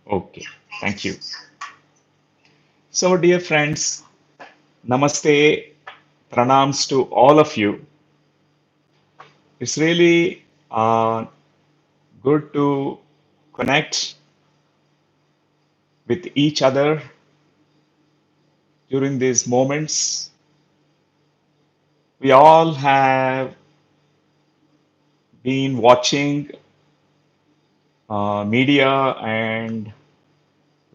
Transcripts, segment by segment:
Okay, thank you. So, dear friends, namaste, pranams to all of you. It's really good to connect with each other during these moments. We all have been watching media and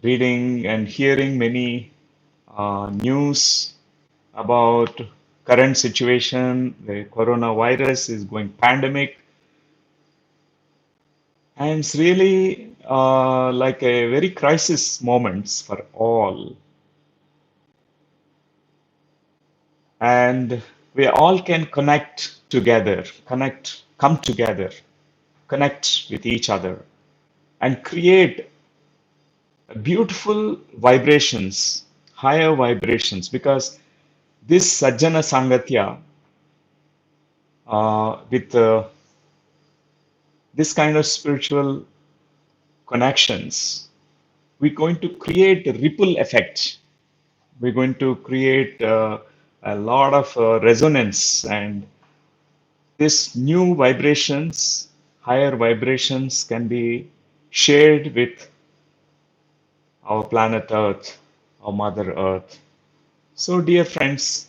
reading and hearing many news about current situation. The coronavirus is going pandemic, and it's really like a very crisis moments for all. And we all can connect together, come together, connect with each other, and create beautiful vibrations, higher vibrations, because this Sajjana Sangatya, with this kind of spiritual connections, we're going to create a ripple effect. We're going to create a lot of resonance, and this new vibrations, higher vibrations, can be shared with our planet Earth, our Mother Earth. So, dear friends,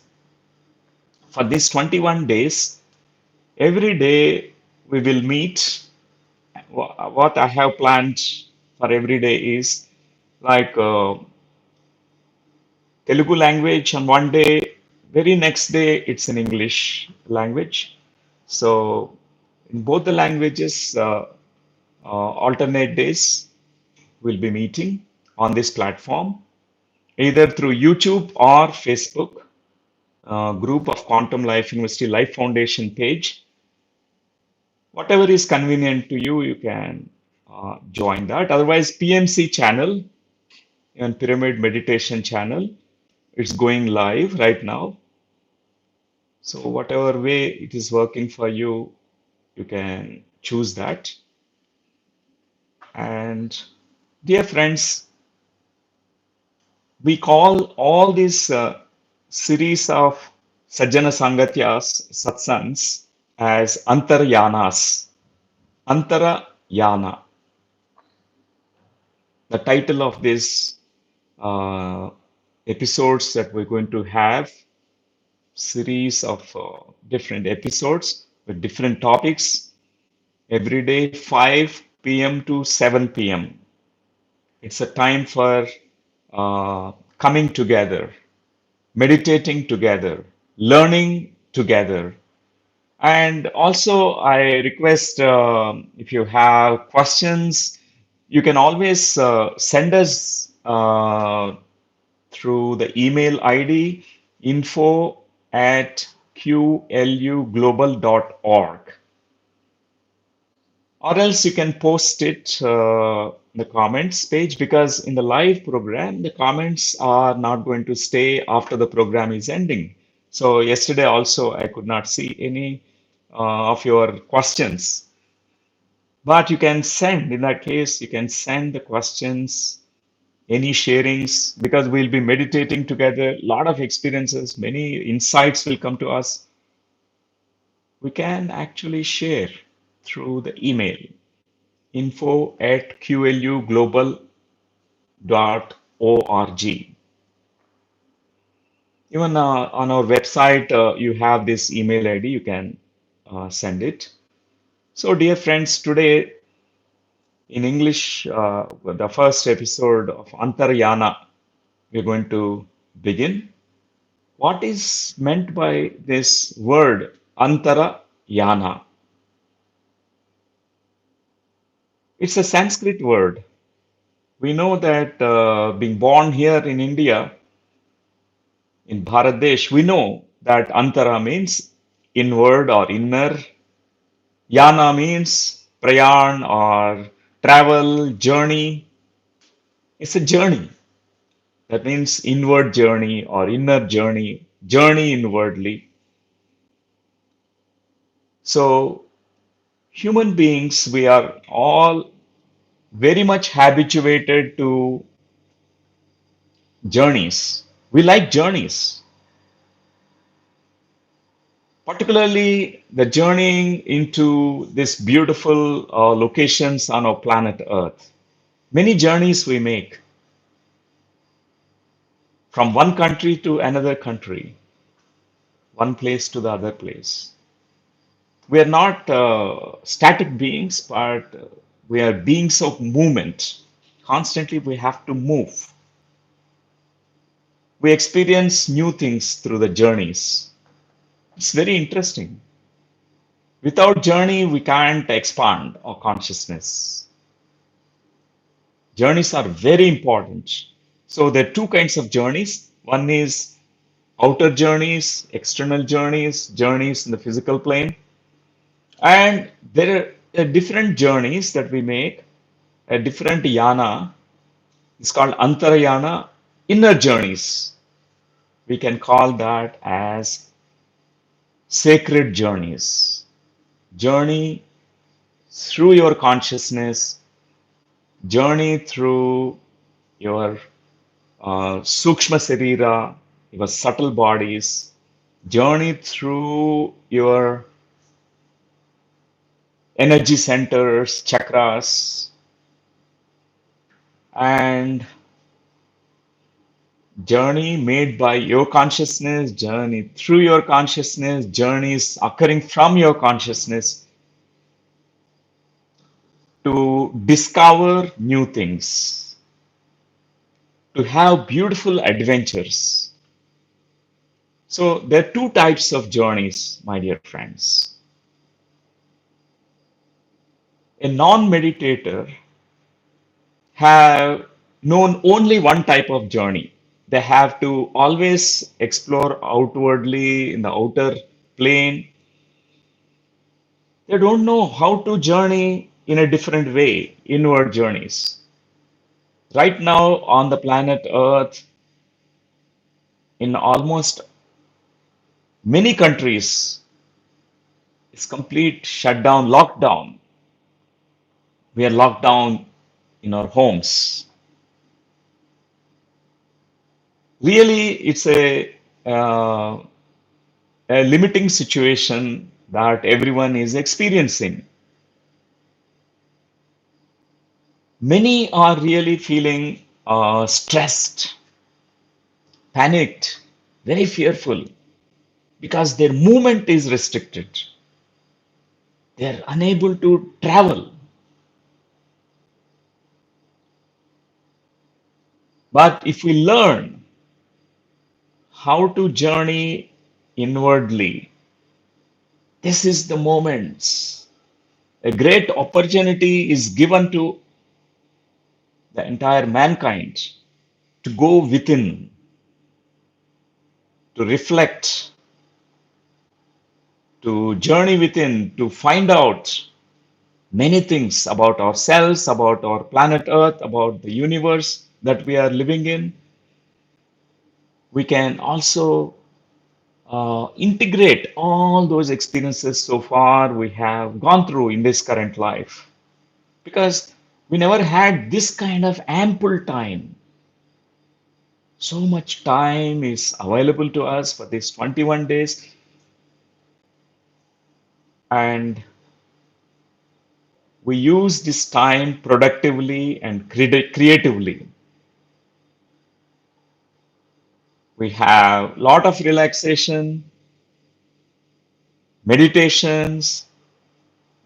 for these 21 days, every day we will meet. What I have planned for every day is like Telugu language on one day, very next day it's in English language. So in both the languages, alternate days we'll be meeting on this platform, either through YouTube or Facebook group of Quantum Life University Life Foundation page. Whatever is convenient to you, you can join that. Otherwise, PMC channel and Pyramid Meditation channel, it's going live right now. So whatever way it is working for you, you can choose that. And dear friends, we call all these series of Sajjana Sangatyas, satsangs, as Antaryanas. Antarayana. The title of this episodes that we're going to have, series of different episodes with different topics every day, 5 p.m. to 7 p.m. It's a time for coming together, meditating together, learning together. And also, I request if you have questions, you can always send us through the email ID info at qluglobal.org, or else you can post it in the comments page, because in the live program the comments are not going to stay after the program is ending. So yesterday also I could not see any of your questions, but you can send, in that case you can send the questions, any sharings, because we'll be meditating together, a lot of experiences, many insights will come to us. We can actually share through the email info at qluglobal.org. Even on our website, you have this email ID, you can send it. So, dear friends, today in English, the first episode of Antaryana, we're going to begin. What is meant by this word Antarayana? It's a Sanskrit word. We know that being born here in India, in Bharat Desh, we know that Antara means inward or inner. Yana means prayan or travel, journey. It's a journey. That means inward journey or inner journey, journey inwardly. So, human beings, we are all very much habituated to journeys. We like journeys, particularly the journeying into these beautiful locations on our planet Earth. Many journeys we make from one country to another country, one place to the other place. We are not static beings, but we are beings of movement. Constantly, we have to move. We experience new things through the journeys. It's very interesting. Without journey, we can't expand our consciousness. Journeys are very important. So there are two kinds of journeys. One is outer journeys, external journeys, journeys in the physical plane. And there are different journeys that we make, a different yana. It's called antarayana, inner journeys. We can call that as sacred journeys. Journey through your consciousness, journey through your sukshma sarira, your subtle bodies, journey through your energy centers, chakras, and journey made by your consciousness, journey through your consciousness, journeys occurring from your consciousness to discover new things, to have beautiful adventures. So there are two types of journeys, my dear friends. A non-meditator have known only one type of journey. They have to always explore outwardly in the outer plane. They don't know how to journey in a different way, inward journeys. Right now on the planet Earth, in almost many countries, it's complete shutdown, lockdown. We are locked down in our homes. Really, it's uh, a limiting situation that everyone is experiencing. Many are really feeling stressed, panicked, very fearful because their movement is restricted. They are unable to travel. But if we learn how to journey inwardly, this is the moments. A great opportunity is given to the entire mankind to go within, to reflect, to journey within, to find out many things about ourselves, about our planet Earth, about the universe that we are living in. We can also integrate all those experiences so far we have gone through in this current life because we never had this kind of ample time. So much time is available to us for these 21 days, and we use this time productively and creatively. We have a lot of relaxation, meditations,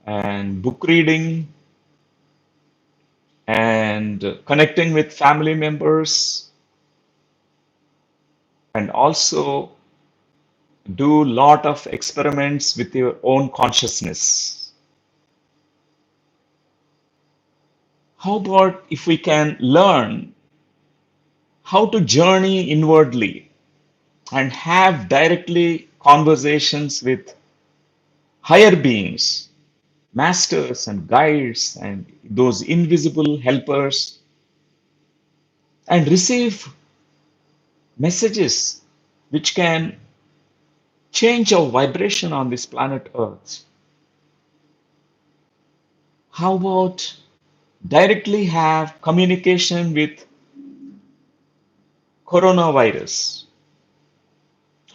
and book reading, and connecting with family members, and also do a lot of experiments with your own consciousness. How about if we can learn how to journey inwardly and have directly conversations with higher beings, masters and guides and those invisible helpers, and receive messages which can change our vibration on this planet Earth? How about directly have communication with coronavirus.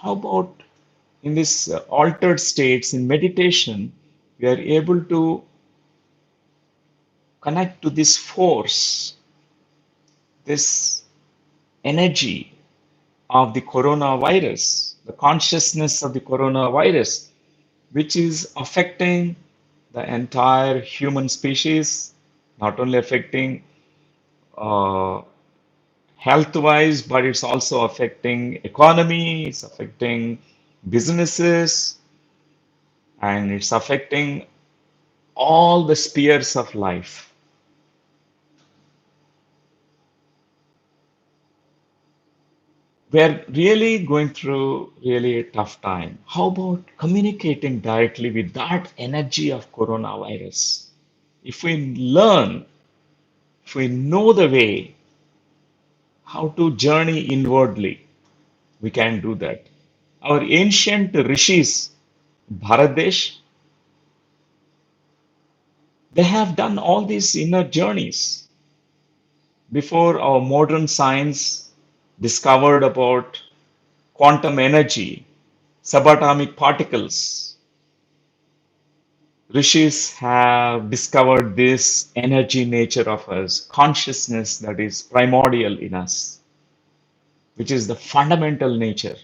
How about in this altered states in meditation, we are able to connect to this force, this energy of the coronavirus, the consciousness of the coronavirus, which is affecting the entire human species, not only affecting uh, health wise, but it's also affecting economy, it's affecting businesses, and it's affecting all the spheres of life. We're really going through really a tough time. How about communicating directly with that energy of coronavirus? If we learn, if we know the way how to journey inwardly, we can do that. Our ancient rishis, Bharadesh, they have done all these inner journeys before our modern science discovered about quantum energy, subatomic particles. Rishis have discovered this energy nature of us, consciousness that is primordial in us, which is the fundamental nature.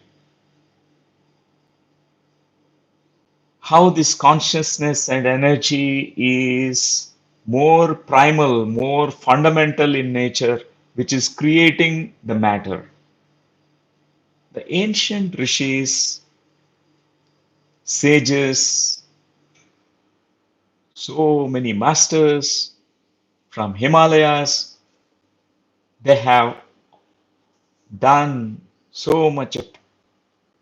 How this consciousness and energy is more primal, more fundamental in nature, which is creating the matter. The ancient rishis, sages, so many masters from Himalayas, they have done so much of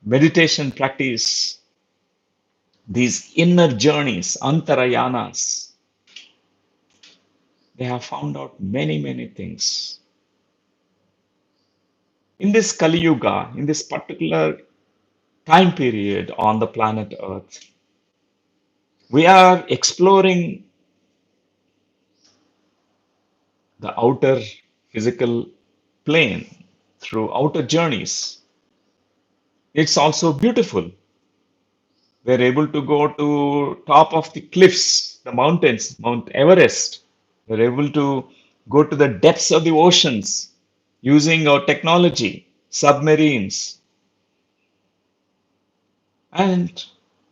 meditation practice, these inner journeys, antarayanas. They have found out many, many things. In this Kali Yuga, in this particular time period on the planet Earth, we are exploring the outer physical plane through outer journeys. It's also beautiful. We're able to go to top of the cliffs, the mountains, Mount Everest. We're able to go to the depths of the oceans using our technology, submarines, and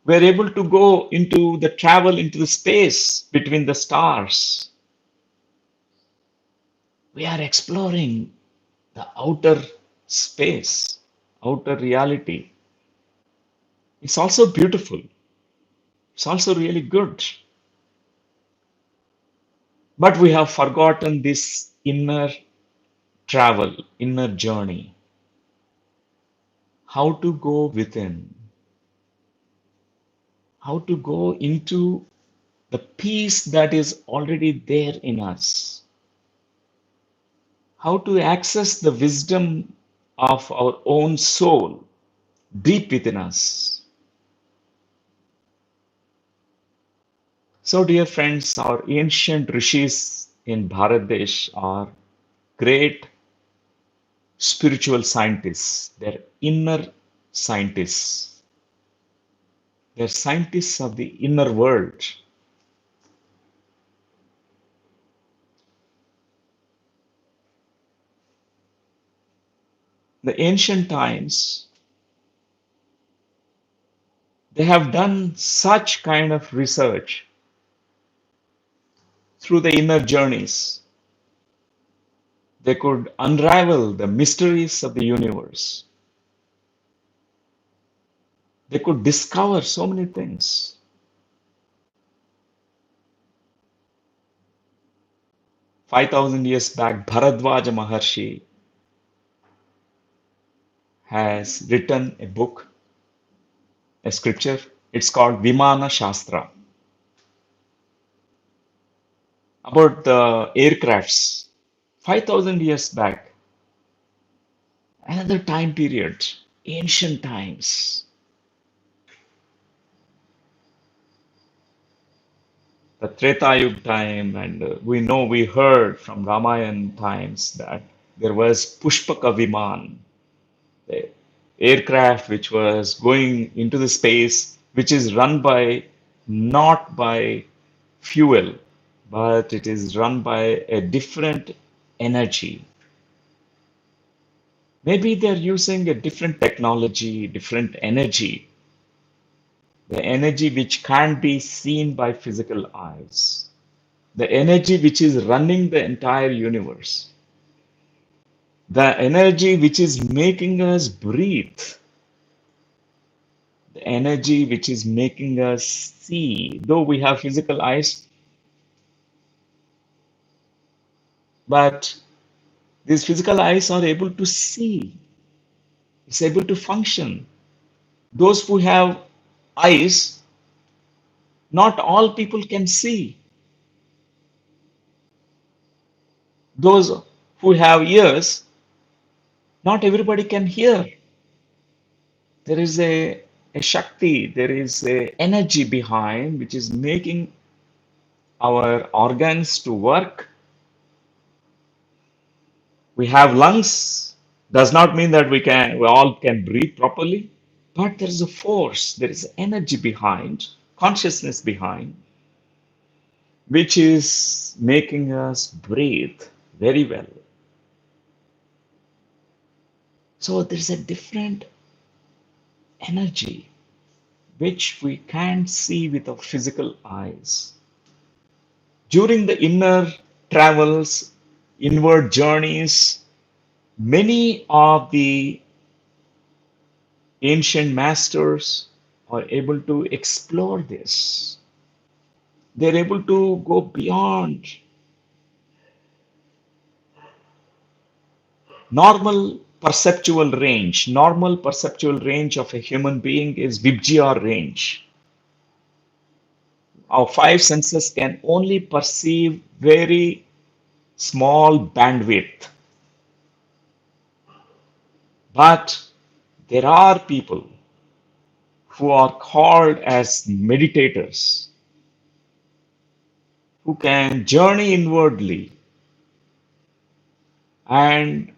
we're able to go into the travel into the space between the stars. We are exploring the outer space, outer reality. It's also beautiful. It's also really good. But we have forgotten this inner travel, inner journey, how to go within, how to go into the peace that is already there in us, how to access the wisdom of our own soul deep within us. So, dear friends, our ancient rishis in Bharat are great spiritual scientists. They're inner scientists. They're scientists of the inner world. The ancient times, they have done such kind of research through the inner journeys. They could unravel the mysteries of the universe. They could discover so many things. 5,000 years back, Bharadwaja Maharshi has written a book, a scripture. It's called Vimana Shastra, about the aircrafts. 5,000 years back, another time period, ancient times. the Treta Yuga time, and we heard from Ramayana times that there was Pushpaka Viman, the aircraft which was going into the space, which is run by not by fuel, but it is run by a different energy. Maybe they're using a different technology, different energy, the energy which can't be seen by physical eyes, the energy which is running the entire universe, the energy which is making us breathe, the energy which is making us see. Though we have physical eyes, but these physical eyes are able to see, it's able to function. Those who have eyes, not all people can see. Those who have ears, not everybody can hear. There is a Shakti, there is a energy behind which is making our organs to work. We have lungs, does not mean that we all can breathe properly, but there is a force, there is energy behind, consciousness behind, which is making us breathe very well. So there's a different energy which we can't see with our physical eyes. During the inner travels, inward journeys, many of the ancient masters are able to explore this. They're able to go beyond normal perceptual range. Normal perceptual range of a human being is Vibgr range. Our five senses can only perceive very small bandwidth. But there are people who are called as meditators who can journey inwardly and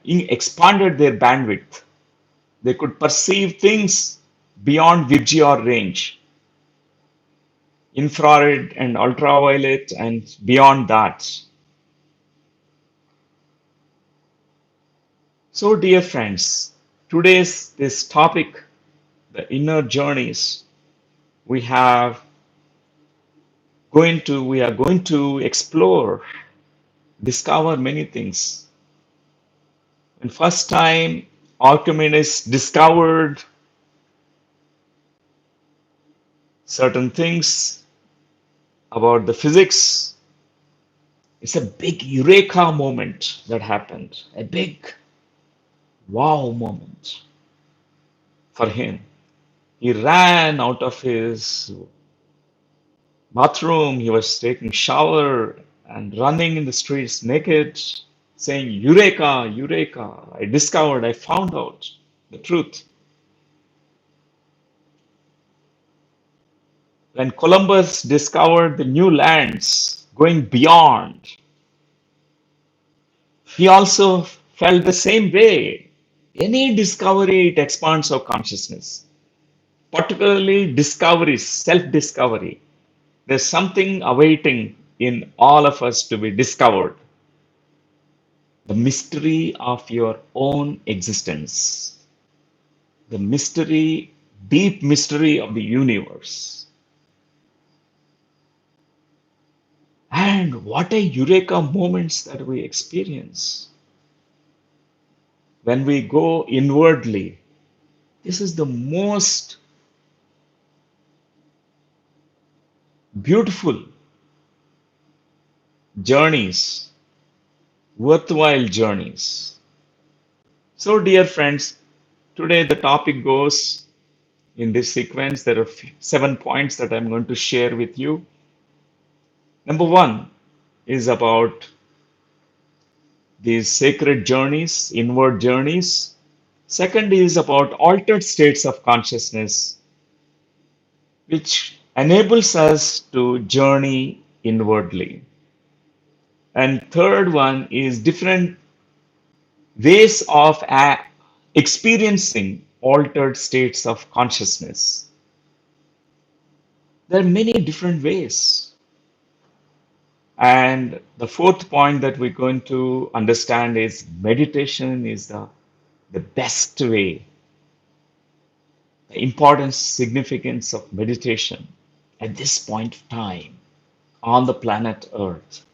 expanded their bandwidth. They could perceive things beyond Vibgr range, infrared and ultraviolet, and beyond that. So, dear friends, today's this topic, the inner journeys, we are going to explore, discover many things. And first time Archimedes discovered certain things about the physics, it's a big eureka moment that happened, a big wow moment for him. He ran out of his bathroom, he was taking shower and running in the streets naked, saying, Eureka, Eureka, I discovered, I found out the truth. When Columbus discovered the new lands going beyond, he also felt the same way. Any discovery, it expands our consciousness, particularly discoveries, self discovery. There's something awaiting in all of us to be discovered. The mystery of your own existence, the mystery, deep mystery of the universe. And what a eureka moments that we experience when we go inwardly. This is the most beautiful journeys, worthwhile journeys. So, dear friends, today the topic goes in this sequence. There are 7 points that I'm going to share with you. Number 1 is about these sacred journeys, inward journeys. Second is about altered states of consciousness, which enables us to journey inwardly. And third one is different ways of experiencing altered states of consciousness. There are many different ways. And the fourth point that we're going to understand is meditation is the best way, the importance, significance of meditation at this point of time on the planet Earth.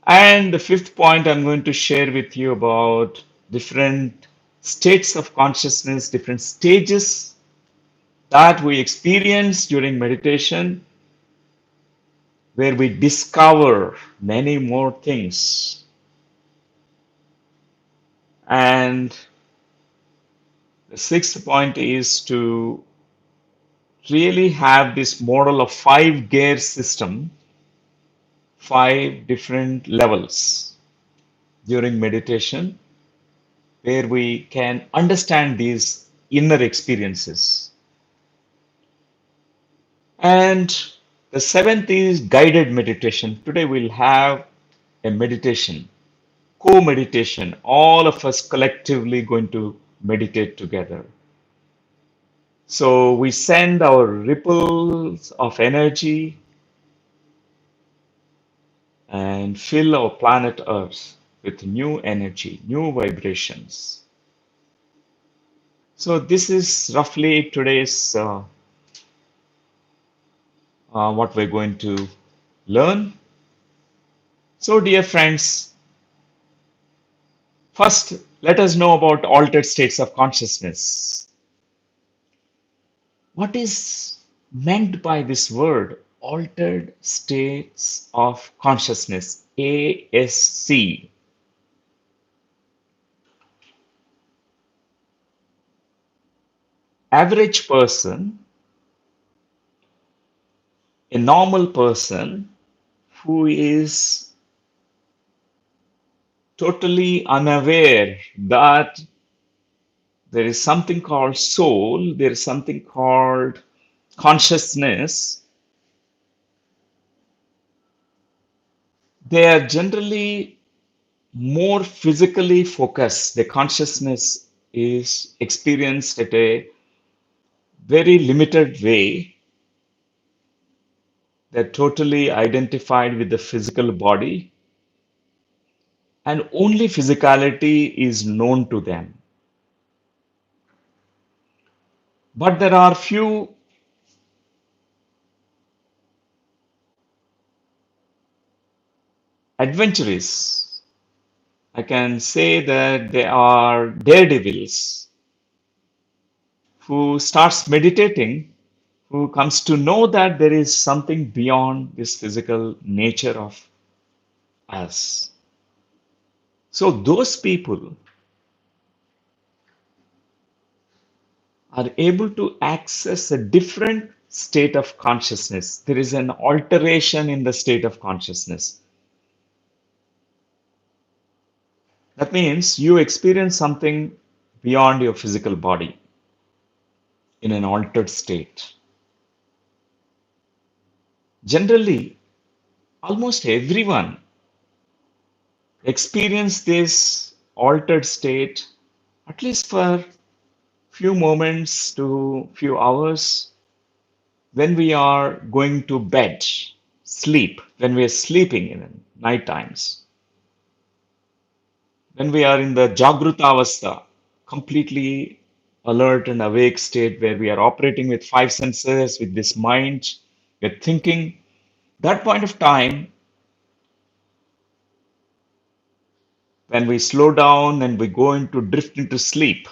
And the fifth point I'm going to share with you about different states of consciousness, different stages that we experience during meditation, where we discover many more things. And the sixth point is to really have this model of five gear system, five different levels during meditation, where we can understand these inner experiences. And the seventh is guided meditation. Today we'll have a meditation, co-meditation, all of us collectively going to meditate together. So we send our ripples of energy and fill our planet Earth with new energy, new vibrations. So this is roughly today's what we're going to learn. So dear friends, first let us know about altered states of consciousness. What is meant by this word, altered states of consciousness, ASC? Average person, a normal person who is totally unaware that there is something called soul, there is something called consciousness, they are generally more physically focused. The consciousness is experienced at a very limited way. They're totally identified with the physical body, and only physicality is known to them. But there are few adventurers. I can say that they are daredevils who starts meditating, who comes to know that there is something beyond this physical nature of us. So those people are able to access a different state of consciousness. There is an alteration in the state of consciousness. That means you experience something beyond your physical body in an altered state. Generally, almost everyone experience this altered state at least for few moments to few hours when we are going to bed, sleep, when we are sleeping in night times, when we are in the Jagruta Avastha, completely alert and awake state where we are operating with five senses, with this mind, with thinking, that point of time, when we slow down and we go into drift into sleep,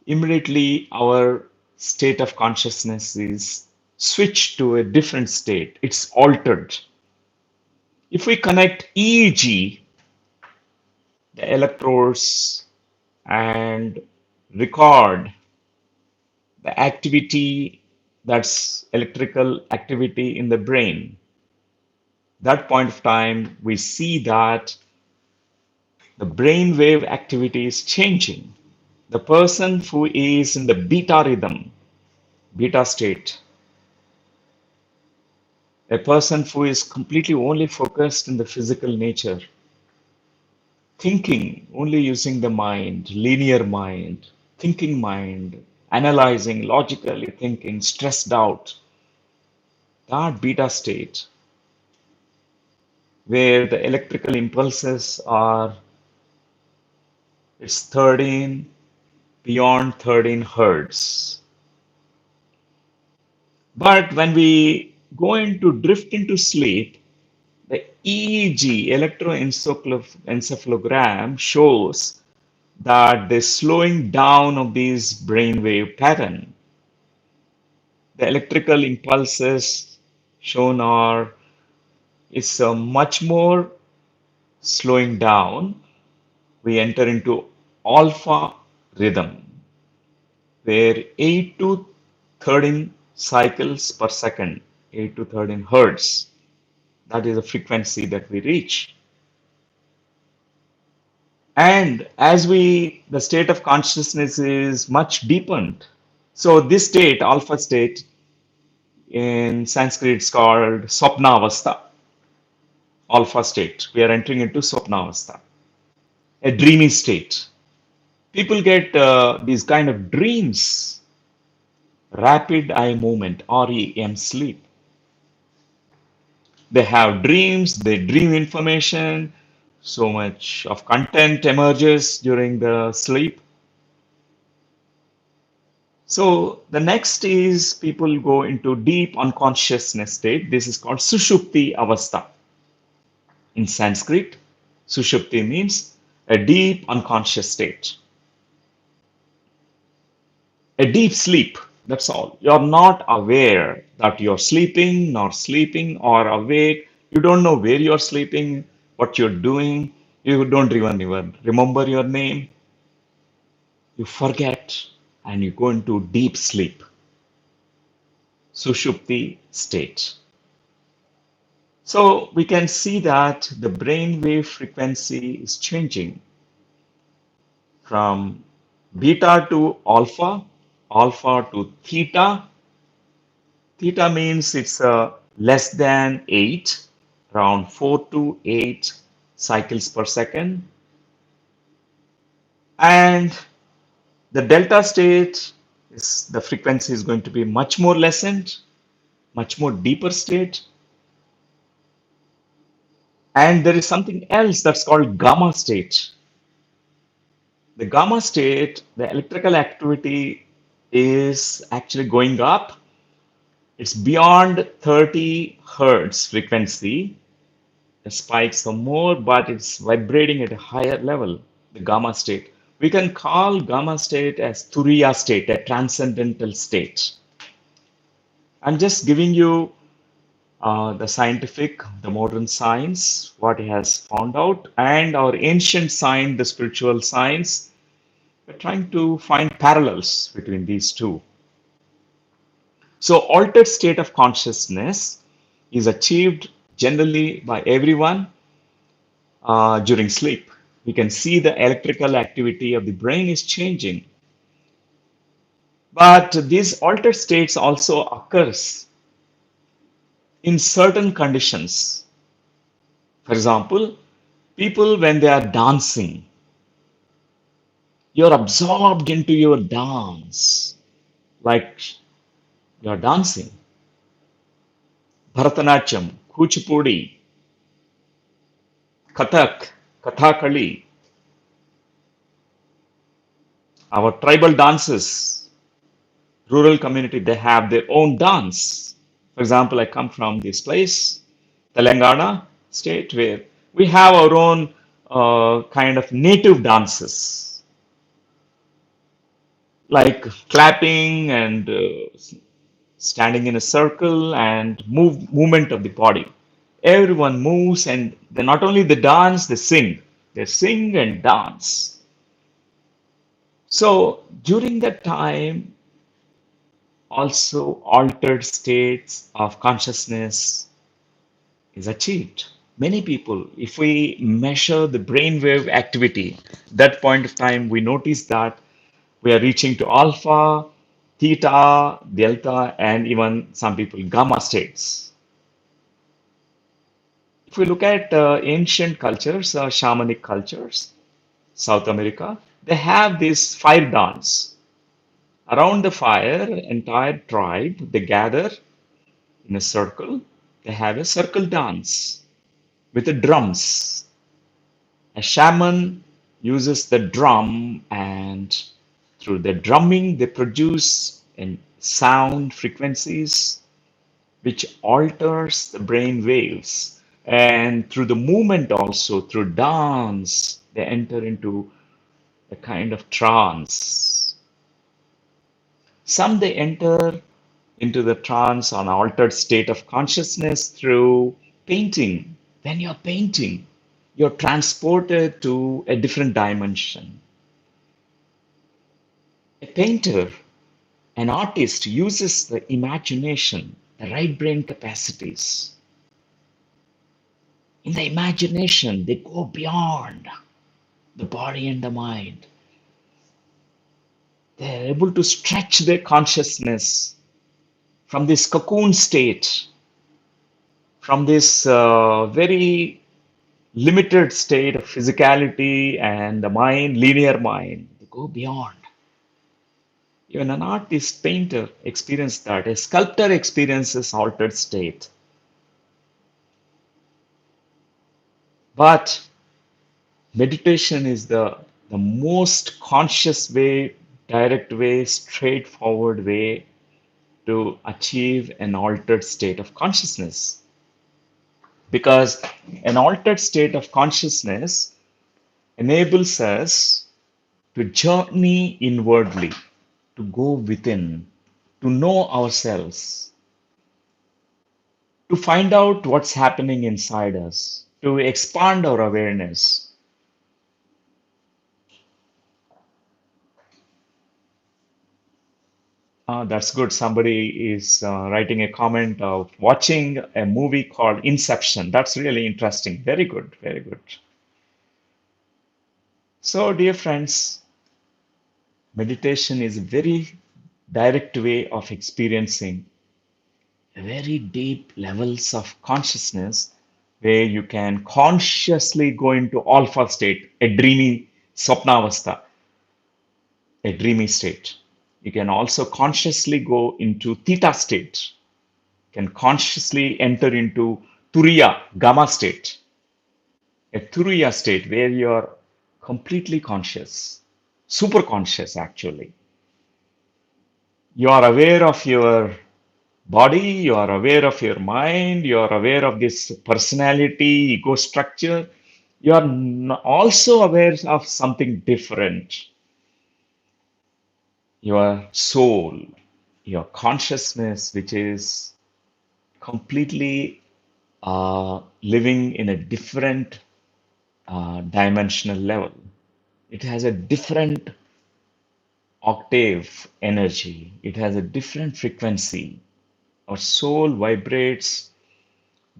immediately our state of consciousness is switched to a different state. It's altered. If we connect EEG, the electrodes, and record the activity, that's electrical activity in the brain, that point of time we see that the brain wave activity is changing. The person who is in the beta rhythm, beta state, A person who is completely only focused in the physical nature, thinking, only using the mind, linear mind, thinking mind, analyzing, logically thinking, stressed out, that beta state where the electrical impulses are, it's 13, beyond 13 hertz. But when we go into drift into sleep, the EEG, electroencephalogram, shows that the slowing down of these brainwave pattern. The electrical impulses shown are is much more slowing down. We enter into alpha rhythm, where 8 to 13 cycles per second, 8 to 13 hertz, that is the frequency that we reach. And as the state of consciousness is much deepened. So this state, alpha state, in Sanskrit it's called Swapnavastha, alpha state. We are entering into Swapnavastha, a dreamy state. People get these kind of dreams, rapid eye movement, REM sleep. They have dreams, they dream information, so much of content emerges during the sleep. So the next is people go into deep unconsciousness state. This is called Sushupti Avastha. In Sanskrit, Sushupti means a deep unconscious state, a deep sleep. That's all. You're not aware that you're sleeping, nor sleeping, or awake. You don't know where you're sleeping, what you're doing. You don't even remember your name. You forget and you go into deep sleep, Sushupti state. So we can see that the brainwave frequency is changing from beta to alpha, alpha to theta. Theta means it's less than 8, around 4 to 8 cycles per second. And the delta state is the frequency is going to be much more lessened, much more deeper state. And there is something else that's called gamma state. The gamma state, the electrical activity is actually going up. It's beyond 30 hertz frequency. The spikes are more, but it's vibrating at a higher level, the gamma state. We can call gamma state as Turiya state, a transcendental state. I'm just giving you the scientific, the modern science, what it has found out, and our ancient science, the spiritual science. We're trying to find parallels between these two. So, altered state of consciousness is achieved generally by everyone during sleep. We can see the electrical activity of the brain is changing. But these altered states also occurs in certain conditions. For example, people when they are dancing, you're absorbed into your dance, like you're dancing. Bharatanatyam, Kuchipudi, Kathak, Kathakali, our tribal dances, rural community, they have their own dance. For example, I come from this place, Telangana state, where we have our own kind of native dances, like clapping and standing in a circle and movement of the body. Everyone moves and they not only they dance, they sing and dance. So during that time, also altered states of consciousness is achieved. Many people, if we measure the brainwave activity, that point of time, we notice that we are reaching to alpha, theta, delta, and even some people gamma states. If we look at ancient cultures, shamanic cultures, South America, they have this fire dance. Around the fire, entire tribe, they gather in a circle. They have a circle dance with the drums. A shaman uses the drum, and through the drumming, they produce sound frequencies which alters the brain waves. And through the movement, also through dance, they enter into a kind of trance. Some they enter into the trance on altered state of consciousness through painting. When you're painting, you're transported to a different dimension. A painter, an artist uses the imagination, the right brain capacities. In the imagination, they go beyond the body and the mind. They're able to stretch their consciousness from this cocoon state, from this very limited state of physicality and the mind, linear mind. They go beyond. Even an artist, painter experiences that. A sculptor experiences altered state. But meditation is the most conscious way, direct way, straightforward way to achieve an altered state of consciousness. Because an altered state of consciousness enables us to journey inwardly, to go within, to know ourselves, to find out what's happening inside us, to expand our awareness. That's good. Somebody is writing a comment of watching a movie called Inception. That's really interesting. Very good. Very good. So, dear friends, meditation is a very direct way of experiencing very deep levels of consciousness where you can consciously go into alpha state, a dreamy swapnavastha, a dreamy state. You can also consciously go into theta state, can consciously enter into turiya, gamma state, a turiya state where you are completely conscious, super conscious actually. You are aware of your body, you are aware of your mind, you are aware of this personality, ego structure. You are also aware of something different, your soul, your consciousness, which is completely living in a different dimensional level. It has a different octave energy, it has a different frequency. Our soul vibrates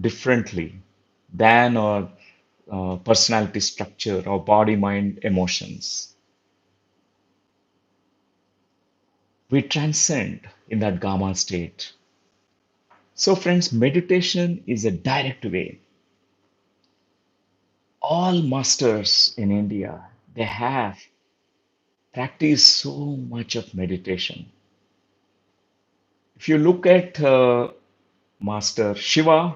differently than our personality structure or body, mind, emotions. We transcend in that gamma state. So, friends, meditation is a direct way. All masters in India, they have practiced so much of meditation. If you look at Master Shiva,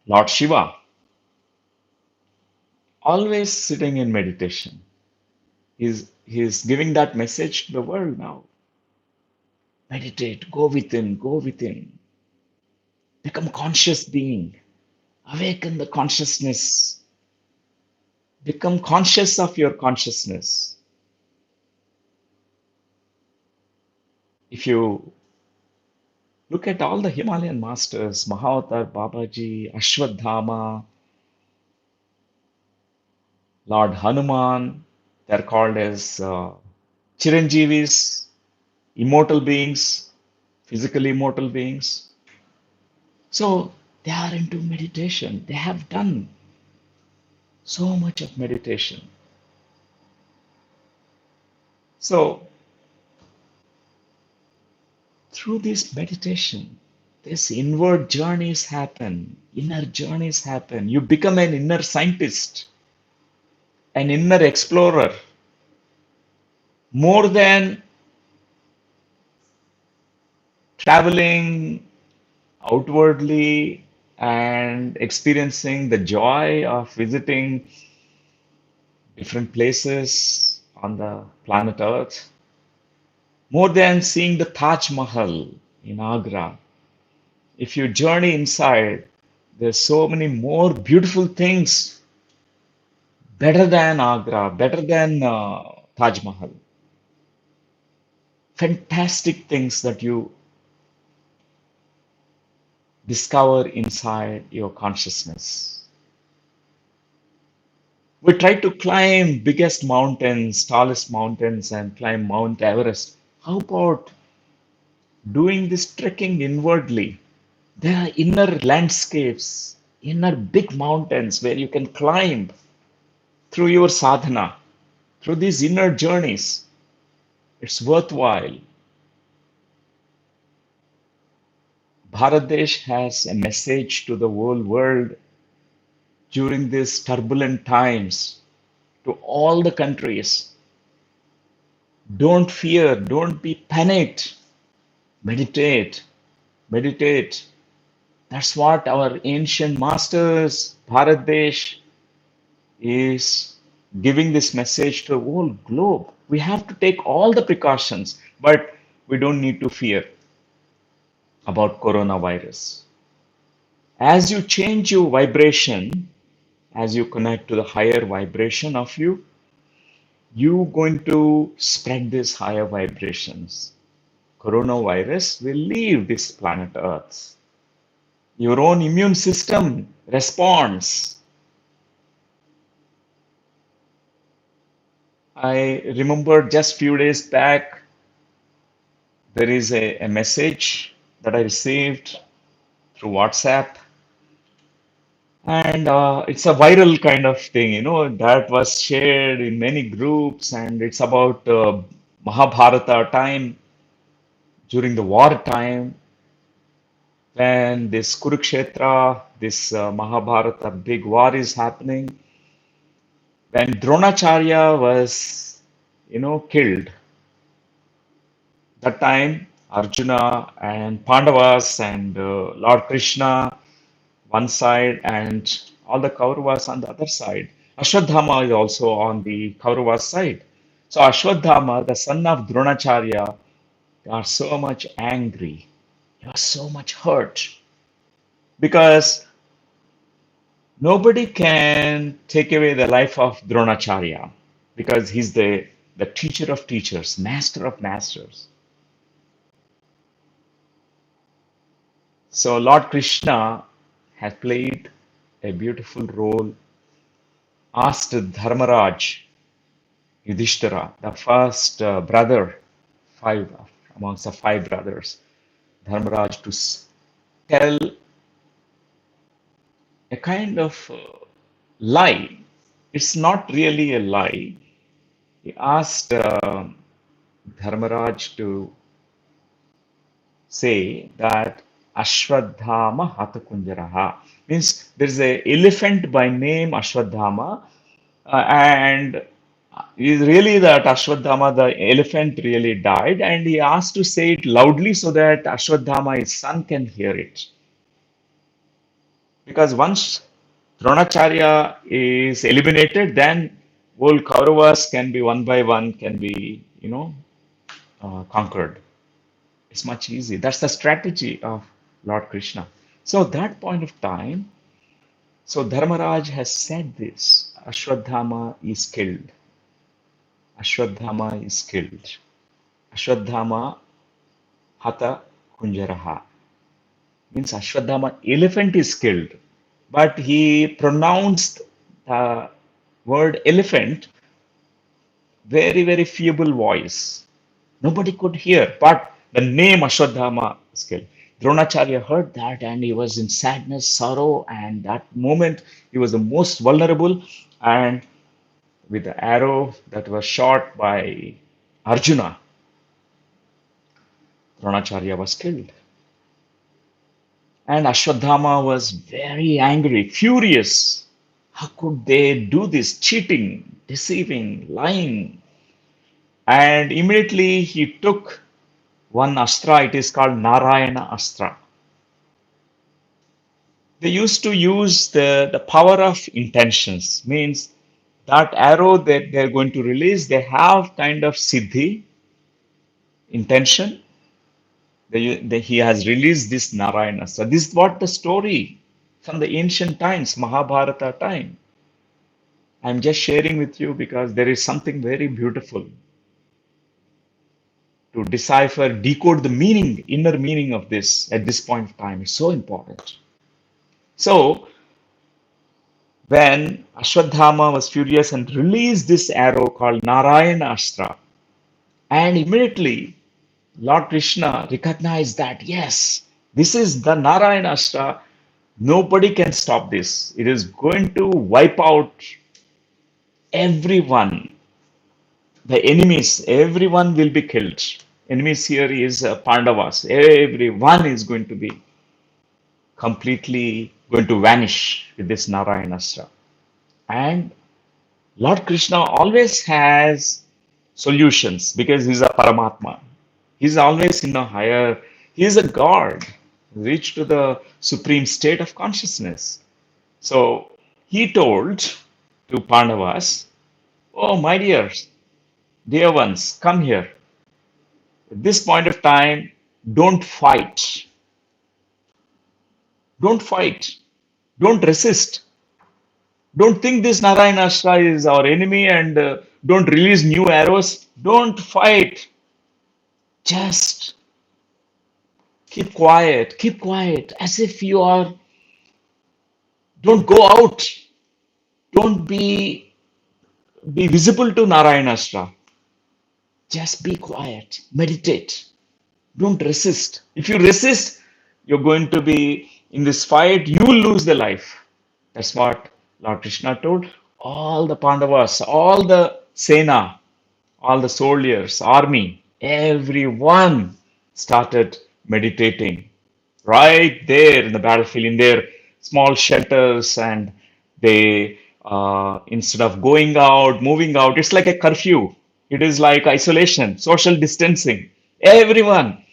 Lord Shiva, always sitting in meditation. He's giving that message to the world now. Meditate, go within, become conscious being, awaken the consciousness, become conscious of your consciousness. If you look at all the Himalayan masters, Mahavatar, Babaji, Ashwadhama, Lord Hanuman, they're called as Chiranjeevis, immortal beings, physically immortal beings. So they are into meditation. They have done so much of meditation. So through this meditation, This inward journeys happen, inner journeys happen. You become an inner scientist, an inner explorer, more than traveling outwardly and experiencing the joy of visiting different places on the planet Earth, more than seeing the Taj Mahal in Agra. If you journey inside, there's so many more beautiful things better than Agra, better than Taj Mahal. Fantastic things that you discover inside your consciousness. We try to climb biggest mountains, tallest mountains, and climb Mount Everest. How about doing this trekking inwardly? There are inner landscapes, inner big mountains where you can climb through your sadhana, through these inner journeys. It's worthwhile. Bharat Desh has a message to the whole world during these turbulent times to all the countries. Don't fear, don't be panicked. Meditate, meditate. That's what our ancient masters, Bharat Desh, is giving this message to the whole globe. We have to take all the precautions, but we don't need to fear about coronavirus. As you change your vibration, as you connect to the higher vibration of you, you're going to spread these higher vibrations. Coronavirus will leave this planet Earth. Your own immune system responds. I remember just few days back, there is a message that I received through WhatsApp, and it's a viral kind of thing, that was shared in many groups, and it's about Mahabharata time, during the war time, when this Kurukshetra, this Mahabharata big war is happening, when Dronacharya was, killed. That time, Arjuna and Pandavas and Lord Krishna one side and all the Kauravas on the other side. Ashwadhama is also on the Kauravas side. So Ashwadhama, the son of Dronacharya, got so much angry. He was so much hurt because nobody can take away the life of Dronacharya because he's the teacher of teachers, master of masters. So Lord Krishna has played a beautiful role, asked Dharmaraj, Yudhishthira, the first brother, five amongst the five brothers, Dharmaraj, to tell a kind of lie. It's not really a lie. He asked Dharmaraj to say that Ashwadhama Hatakunjaraha means there is a elephant by name Ashwadhama, and is really that Ashwadhama, the elephant, really died, and he asked to say it loudly so that Ashwadhama, his son, can hear it. Because once Dronacharya is eliminated, then whole Kauravas can be one by one can be, conquered. It's much easy. That's the strategy of Lord Krishna. So at that point of time, so Dharmaraj has said this: Ashwadhama is killed. Ashwadhama is killed. Ashwadhama Hata Kunjaraha means Ashwadhama elephant is killed, but he pronounced the word elephant very very feeble voice. Nobody could hear, but the name Ashwadhama is killed. Dronacharya heard that and he was in sadness, sorrow, and that moment he was the most vulnerable. And with the arrow that was shot by Arjuna, Dronacharya was killed. And Ashwadhama was very angry, furious. How could they do this? Cheating, deceiving, lying. And immediately he took one astra, it is called Narayana Astra. They used to use the power of intentions, means that arrow that they're going to release, they have kind of siddhi, intention. He has released this Narayana Astra. This is what the story from the ancient times, Mahabharata time. I'm just sharing with you because there is something very beautiful to decipher, decode the meaning, inner meaning of this at this point of time. It's so important. So, when Ashwadhama was furious and released this arrow called Narayana Astra, and immediately Lord Krishna recognized that, yes, this is the Narayana Astra. Nobody can stop this. It is going to wipe out everyone. The enemies, everyone will be killed. Enemies here is Pandavas. Everyone is going to be completely going to vanish with this Narayanastra. And Lord Krishna always has solutions because he's a Paramatma. He's always in a higher, he's a God, reached to the supreme state of consciousness. So he told to Pandavas, oh, my dear ones, come here. At this point of time, don't fight. Don't fight. Don't resist. Don't think this Narayanastra is our enemy and don't release new arrows. Don't fight. Just keep quiet, as if you are, don't go out. Don't be visible to Narayanastra. Just be quiet. Meditate. Don't resist. If you resist, you're going to be in this fight, you will lose the life. That's what Lord Krishna told. All the Pandavas, all the Sena, all the soldiers, army, everyone started meditating right there in the battlefield, in their small shelters, and they, instead of going out, moving out, it's like a curfew. It is like isolation, social distancing. Everyone,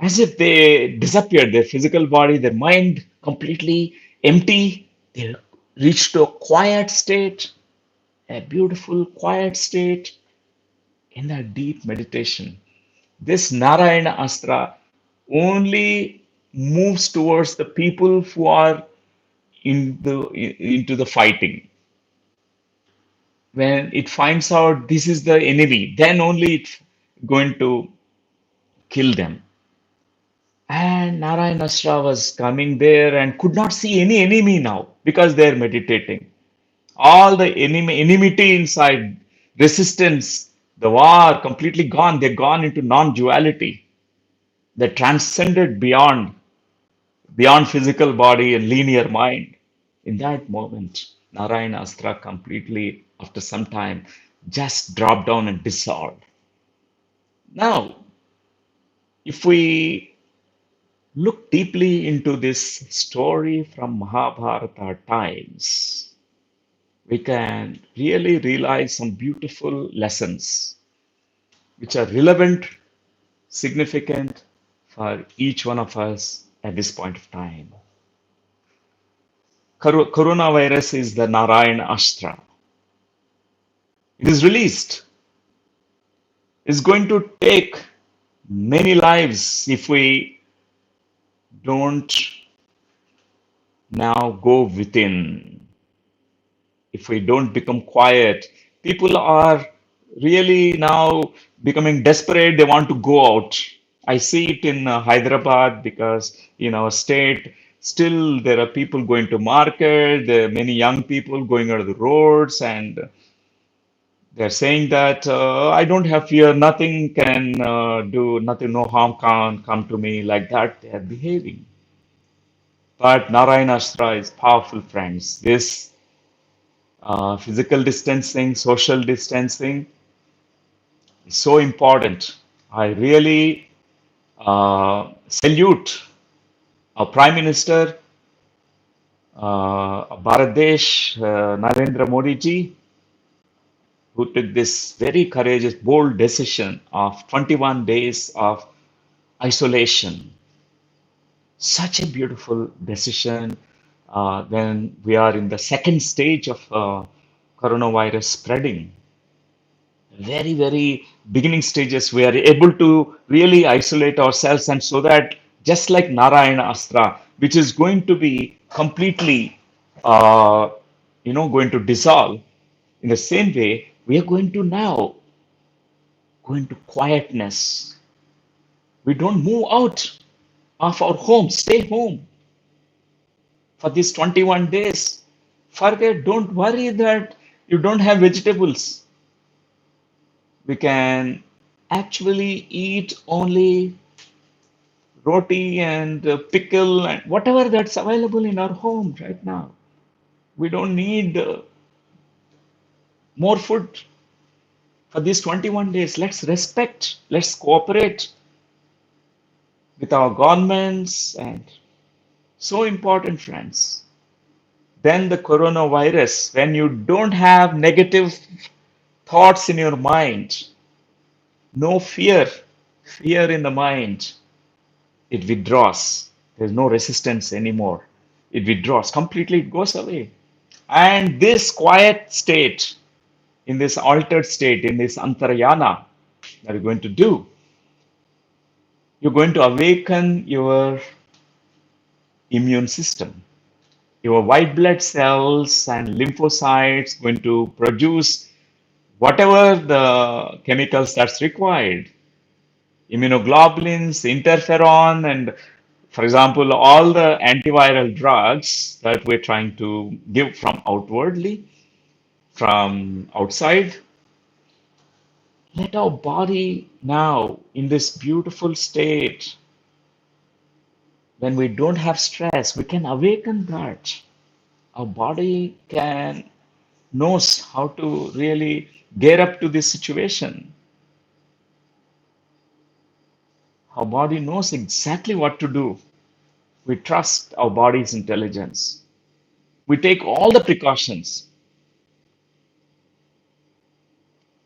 as if they disappeared, their physical body, their mind completely empty. They reached to a quiet state, a beautiful quiet state in a deep meditation. This Narayana Astra only moves towards the people who are into the fighting. When it finds out this is the enemy, then only it's going to kill them. And Narayana Astra was coming there and could not see any enemy now because they're meditating. All the enmity inside, resistance, the war completely gone. They're gone into non-duality. They transcended beyond physical body and linear mind. In that moment, Narayana Astra completely, after some time, just dropped down and dissolved. Now, if we look deeply into this story from Mahabharata times, we can really realize some beautiful lessons which are relevant, significant for each one of us at this point of time. Coronavirus is the Narayana Astra. It is released. It's going to take many lives if we don't now go within. If we don't become quiet, people are really now becoming desperate. They want to go out. I see it in Hyderabad because in our state, still there are people going to market. There are many young people going out of the roads, and they're saying that I don't have fear. Nothing can do. Nothing. No harm can come to me. Like that, they are behaving. But Narayana Astra is powerful, friends. This physical distancing, social distancing is so important. I really salute Our Prime Minister, Bharat Desh, Narendra Modi ji, who took this very courageous, bold decision of 21 days of isolation. Such a beautiful decision when we are in the second stage of coronavirus spreading. Very, very beginning stages, we are able to really isolate ourselves, and so that just like Narayana Astra, which is going to be completely, uh, going to dissolve, in the same way, we are going to now go into quietness. We don't move out of our home, stay home for these 21 days. Forget, don't worry that you don't have vegetables. We can actually eat only roti and pickle and whatever that's available in our home right now. We don't need more food for these 21 days. Let's respect, let's cooperate with our governments, and so important, friends. Then the coronavirus, when you don't have negative thoughts in your mind, no fear in the mind, it withdraws. There's no resistance anymore. It withdraws completely, it goes away. And this quiet state, in this altered state, in this antarayana that you're going to do, you're going to awaken your immune system. Your white blood cells and lymphocytes going to produce whatever the chemicals that's required, immunoglobulins, interferon, and for example, all the antiviral drugs that we're trying to give from outwardly, from outside. Let our body now, in this beautiful state, when we don't have stress, we can awaken that. Our body can knows how to really gear up to this situation. Our body knows exactly what to do. We trust our body's intelligence. We take all the precautions.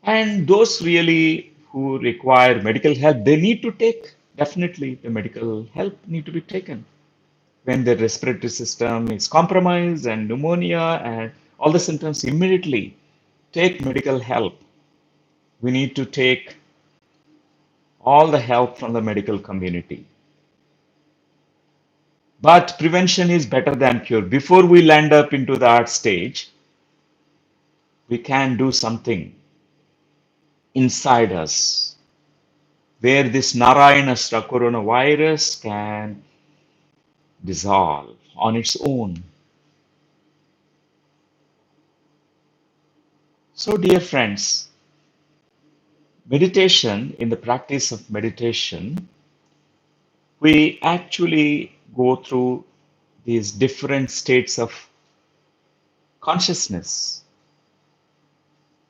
And those really who require medical help, they need to take, definitely, the medical help need to be taken. When the respiratory system is compromised and pneumonia and all the symptoms, immediately take medical help. We need to take all the help from the medical community. But prevention is better than cure. Before we land up into that stage, we can do something inside us where this Narayana coronavirus can dissolve on its own. So, dear friends, meditation, in the practice of meditation, we actually go through these different states of consciousness.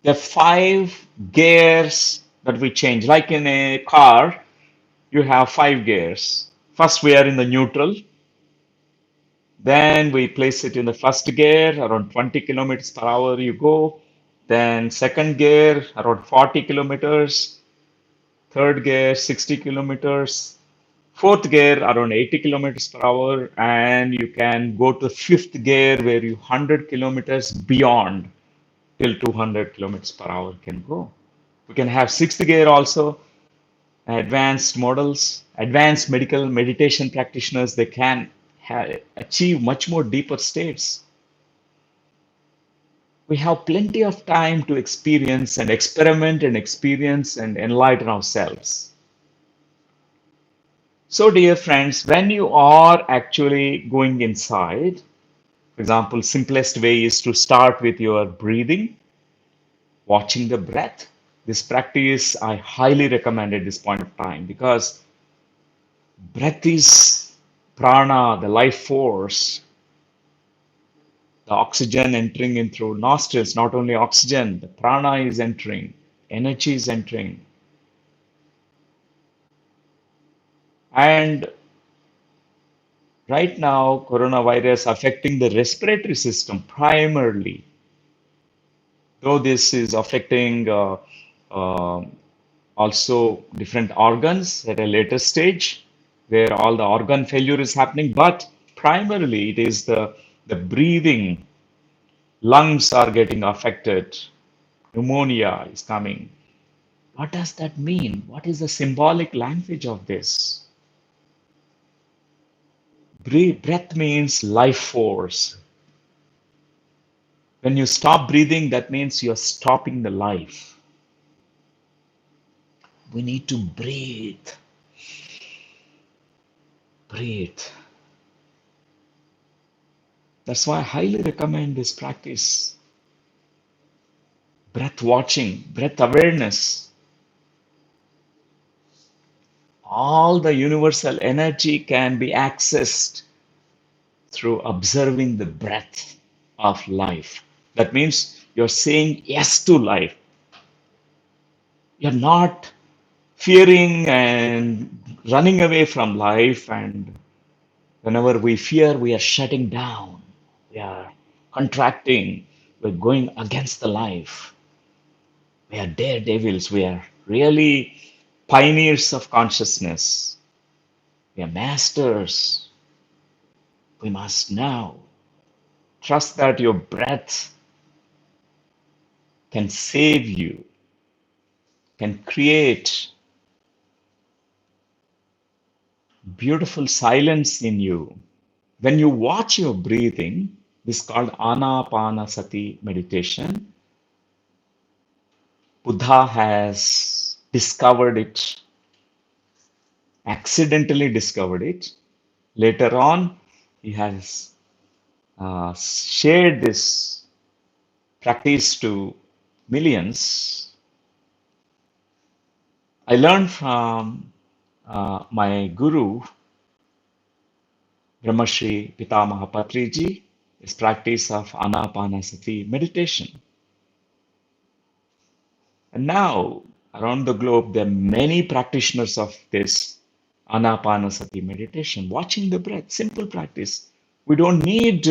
There are five gears that we change. Like in a car, you have five gears. First, we are in the neutral. Then we place it in the first gear, around 20 kilometers per hour you go. Then second gear, around 40 kilometers. Third gear, 60 kilometers. Fourth gear, around 80 kilometers per hour. And you can go to fifth gear where you 100 kilometers beyond till 200 kilometers per hour can go. We can have sixth gear also. Advanced models, advanced medical meditation practitioners, they can achieve much more deeper states. We have plenty of time to experience and experiment and experience and enlighten ourselves. So, dear friends, when you are actually going inside, for example, simplest way is to start with your breathing, watching the breath. This practice I highly recommend at this point of time because breath is prana, the life force, the oxygen entering in through nostrils, not only oxygen, the prana is entering, energy is entering. And Right now, coronavirus affecting the respiratory system primarily, though this is affecting uh, also different organs at a later stage where all the organ failure is happening, but primarily it is the breathing, lungs are getting affected, pneumonia is coming. What does that mean? What is the symbolic language of this? Breath means life force. When you stop breathing, that means you're stopping the life. We need to breathe, breathe. That's why I highly recommend this practice. Breath watching, breath awareness. All the universal energy can be accessed through observing the breath of life. That means you're saying yes to life. You're not fearing and running away from life. And whenever we fear, we are shutting down. We are contracting. We're going against the life. We are daredevils. We are really pioneers of consciousness. We are masters. We must now trust that your breath can save you, can create beautiful silence in you. When you watch your breathing, this is called Anapanasati Meditation. Buddha has discovered it, accidentally discovered it. Later on, he has shared this practice to millions. I learned from my guru, Brahmashri Pitamaha Patriji, his practice of Anapanasati meditation. And now, around the globe, there are many practitioners of this Anapanasati meditation, watching the breath, simple practice. We don't need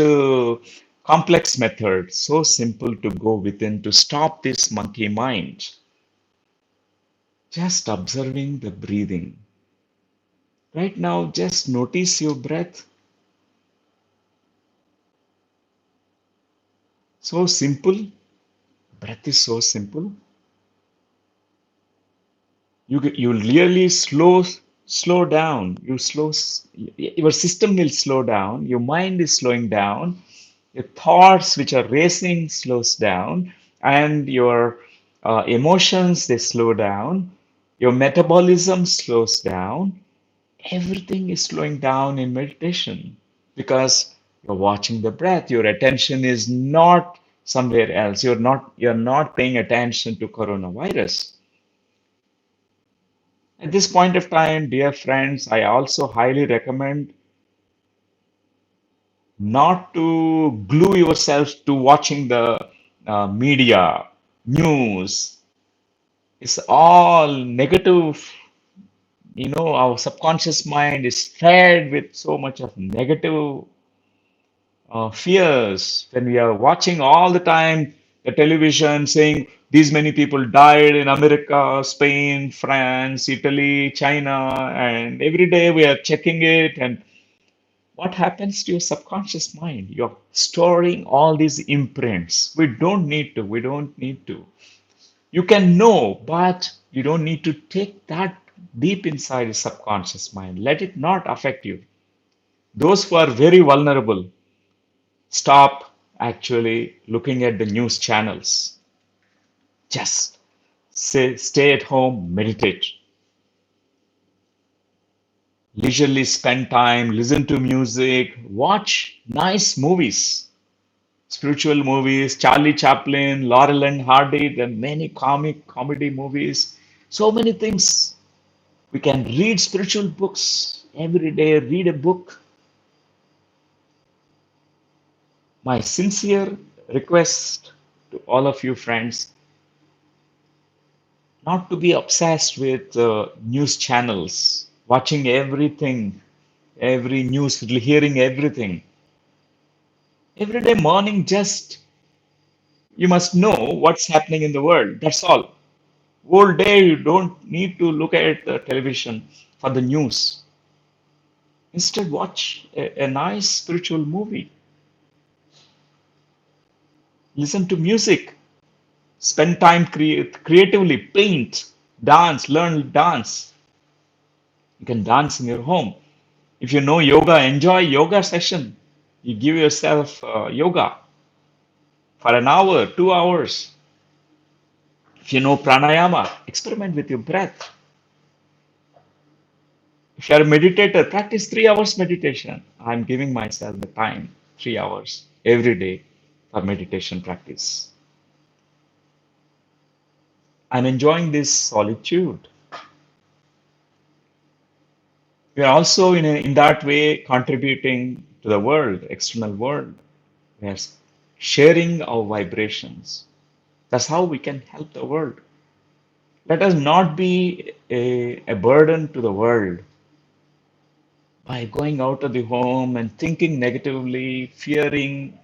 complex methods, so simple to go within to stop this monkey mind. Just observing the breathing. Right now, just notice your breath. So simple. Breath is so simple. You really slow down. Your system will slow down. Your mind is slowing down. Your thoughts, which are racing, slows down, and your emotions they slow down. Your metabolism slows down. Everything is slowing down in meditation because you're watching the breath. Your attention is not somewhere else. You're not paying attention to coronavirus. At this point of time, dear friends, I also highly recommend not to glue yourself to watching the media, news. It's all negative. Our subconscious mind is fed with so much of negative fears. When we are watching all the time the television saying these many people died in America, Spain, France, Italy, China, and every day we are checking it. And what happens to your subconscious mind? You're storing all these imprints. We don't need to. We don't need to. You can know, but you don't need to take that deep inside your subconscious mind. Let it not affect you. Those who are very vulnerable, stop actually looking at the news channels. Just stay at home, meditate, leisurely spend time, listen to music, watch nice movies, spiritual movies, Charlie Chaplin, Laurel and Hardy, there are many comic comedy movies, so many things. We can read spiritual books every day, read a book. My sincere request to all of you friends not to be obsessed with news channels, watching everything. every news, hearing everything. Every day morning, just you must know what's happening in the world. That's all. Whole day, you don't need to look at the television for the news. Instead, watch a nice spiritual movie, listen to music, spend time creatively, paint, dance, learn dance. You can dance in your home. If you know yoga, enjoy yoga session. You give yourself yoga for an hour, 2 hours. If you know pranayama, experiment with your breath. If you're a meditator, practice 3 hours meditation. I'm giving myself the time, 3 hours every day for meditation practice. I'm enjoying this solitude. We are also in that way contributing to the world, external world. We are sharing our vibrations. That's how we can help the world. Let us not be a burden to the world by going out of the home and thinking negatively, fearing,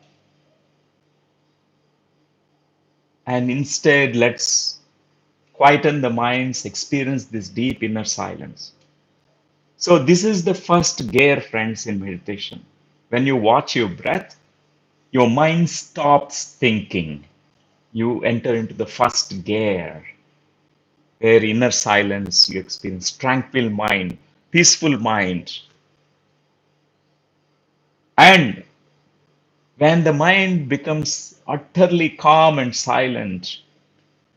and instead let's quieten the minds, experience this deep inner silence. So, this is the first gear, friends, in meditation. When you watch your breath, your mind stops thinking. You enter into the first gear, where inner silence, you experience tranquil mind, peaceful mind. And when the mind becomes utterly calm and silent,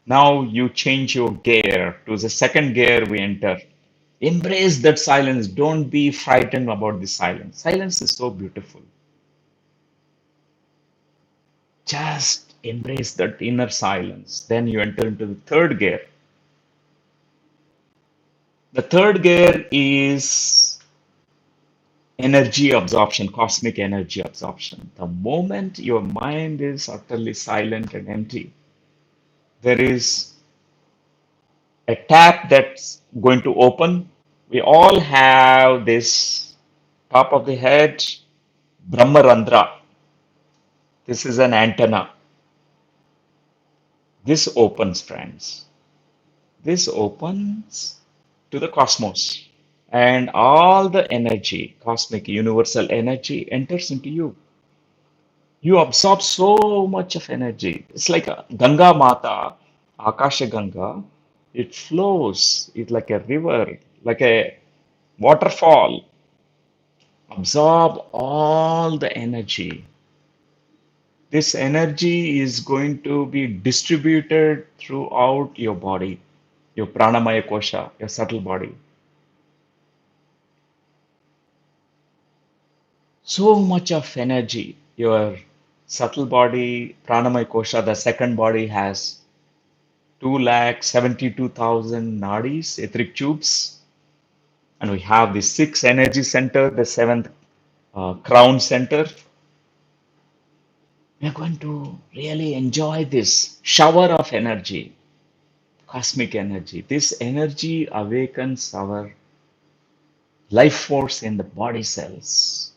now you change your gear to the second gear we enter. Embrace that silence. Don't be frightened about the silence. Silence is so beautiful. Just embrace that inner silence. Then you enter into the third gear. The third gear is energy absorption, cosmic energy absorption. The moment your mind is utterly silent and empty, there is a tap that's going to open. We all have this top of the head, Brahmarandra. This is an antenna. This opens, friends. This opens to the cosmos. And all the energy, cosmic universal energy, enters into you. You absorb so much of energy. It's like a Ganga Mata, Akasha Ganga. It flows. It's like a river, like a waterfall. Absorb all the energy. This energy is going to be distributed throughout your body, your pranamaya kosha, your subtle body. So much of energy. Your subtle body, pranamaya kosha, the second body has 272,000 nadis, etheric tubes, and we have the sixth energy center, the seventh crown center. We are going to really enjoy this shower of energy, cosmic energy. This energy awakens our life force in the body cells.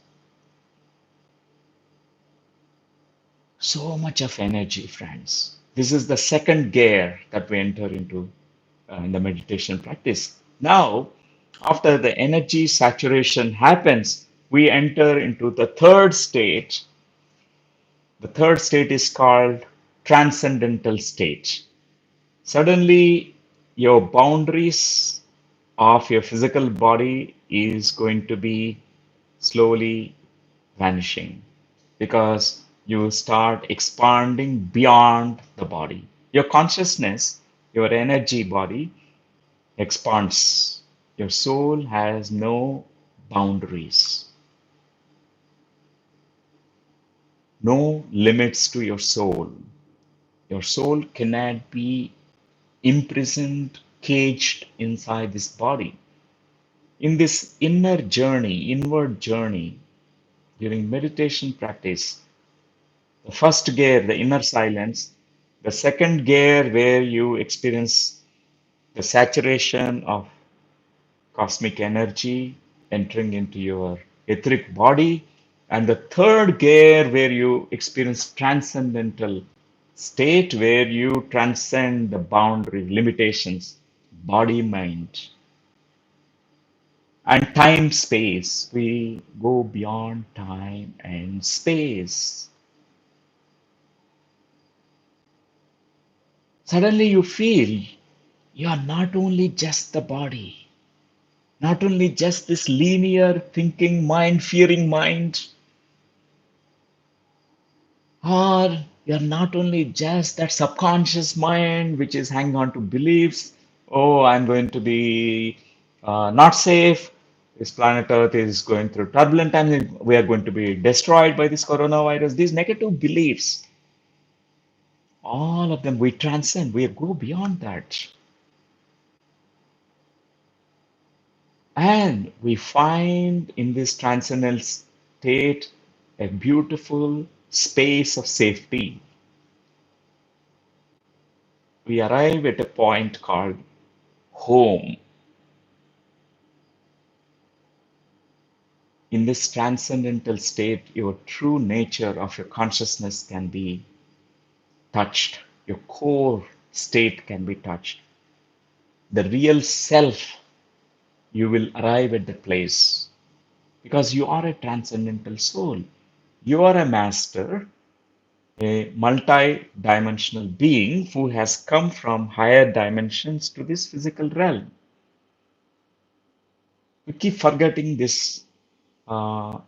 So much of energy, friends. This is the second gear that we enter into in the meditation practice. Now, after the energy saturation happens, we enter into the third state. The third state is called transcendental state. Suddenly, your boundaries of your physical body is going to be slowly vanishing because you start expanding beyond the body. Your consciousness, your energy body expands. Your soul has no boundaries, no limits to your soul. Your soul cannot be imprisoned, caged inside this body. In this inner journey, inward journey, during meditation practice, the first gear, the inner silence, the second gear, where you experience the saturation of cosmic energy entering into your etheric body. And the third gear where you experience transcendental state, where you transcend the boundary limitations, body, mind, and time, space. We go beyond time and space. Suddenly you feel you are not only just the body, not only just this linear thinking mind, fearing mind, or you're not only just that subconscious mind which is hanging on to beliefs. Oh, I'm going to be not safe. This planet Earth is going through turbulent times. We are going to be destroyed by this coronavirus. These negative beliefs, all of them, we transcend. We go beyond that. And we find in this transcendental state a beautiful space of safety. We arrive at a point called home. In this transcendental state, your true nature of your consciousness can be touched. Your core state can be touched. The real self, you will arrive at the place because you are a transcendental soul. You are a master, a multi-dimensional being who has come from higher dimensions to this physical realm. We keep forgetting this uh,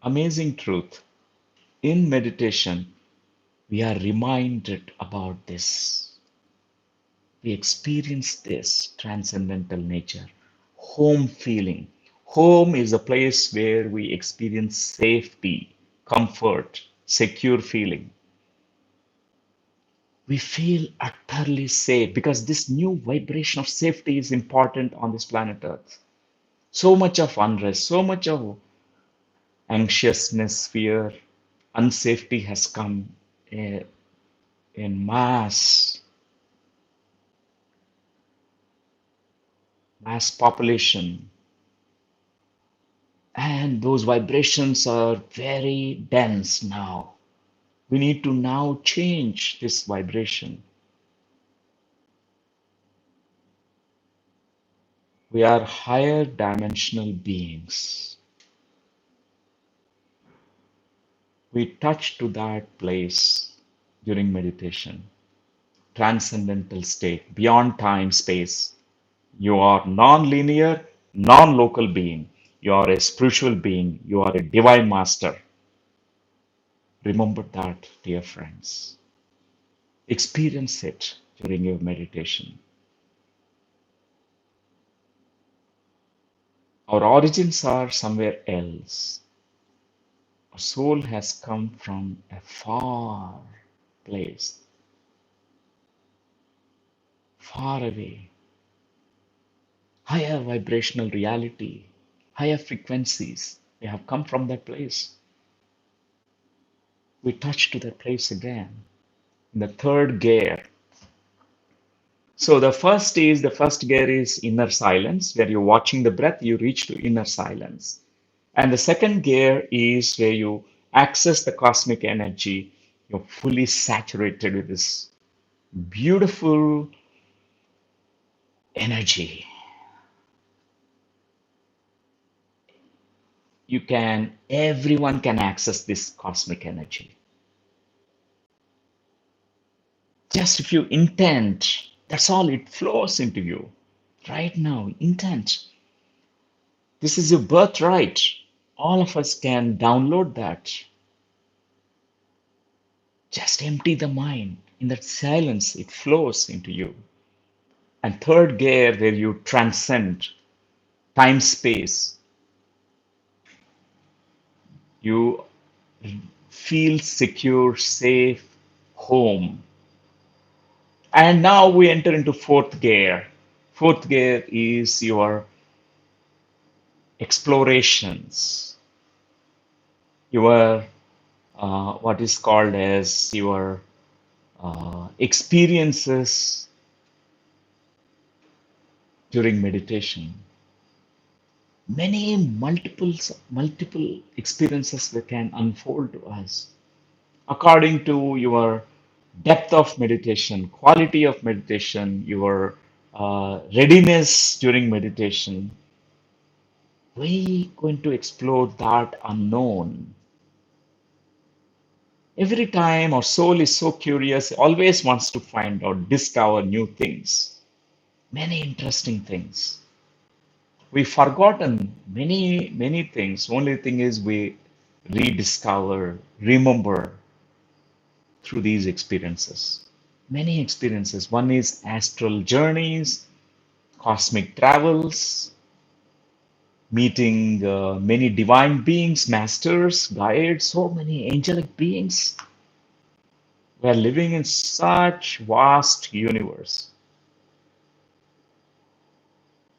amazing truth. In meditation, we are reminded about this. We experience this transcendental nature, home feeling. Home is a place where we experience safety, comfort, secure feeling. We feel utterly safe because this new vibration of safety is important on this planet Earth. So much of unrest, so much of anxiousness, fear, unsafety has come eh, in mass population, and those vibrations are very dense now. We need to now change this vibration. We are higher dimensional beings. We touch to that place during meditation, transcendental state, beyond time, space. You are non-linear, non-local being. You are a spiritual being. You are a divine master. Remember that, dear friends. Experience it during your meditation. Our origins are somewhere else. Our soul has come from a far place, far away, higher vibrational reality, higher frequencies. We have come from that place. We touch to that place again in the third gear. So the first gear is inner silence, where you're watching the breath, you reach to inner silence. And the second gear is where you access the cosmic energy. You're fully saturated with this beautiful energy. Everyone can access this cosmic energy. Just if you intend, that's all, it flows into you. Right now, intent. This is your birthright. All of us can download that. Just empty the mind. In that silence, it flows into you. And third gear, where you transcend time space, you feel secure, safe, home. And now we enter into fourth gear. Fourth gear is your explorations, your what is called as your experiences during meditation. Many multiple experiences that can unfold to us according to your depth of meditation, quality of meditation, your readiness during meditation. We're going to explore that unknown. Every time our soul is so curious, always wants to find out, discover new things, many interesting things. We've forgotten many things. Only thing is we rediscover, remember through these experiences. Many experiences. One is astral journeys, cosmic travels, meeting many divine beings, masters, guides, so many angelic beings. We are living in such vast universe.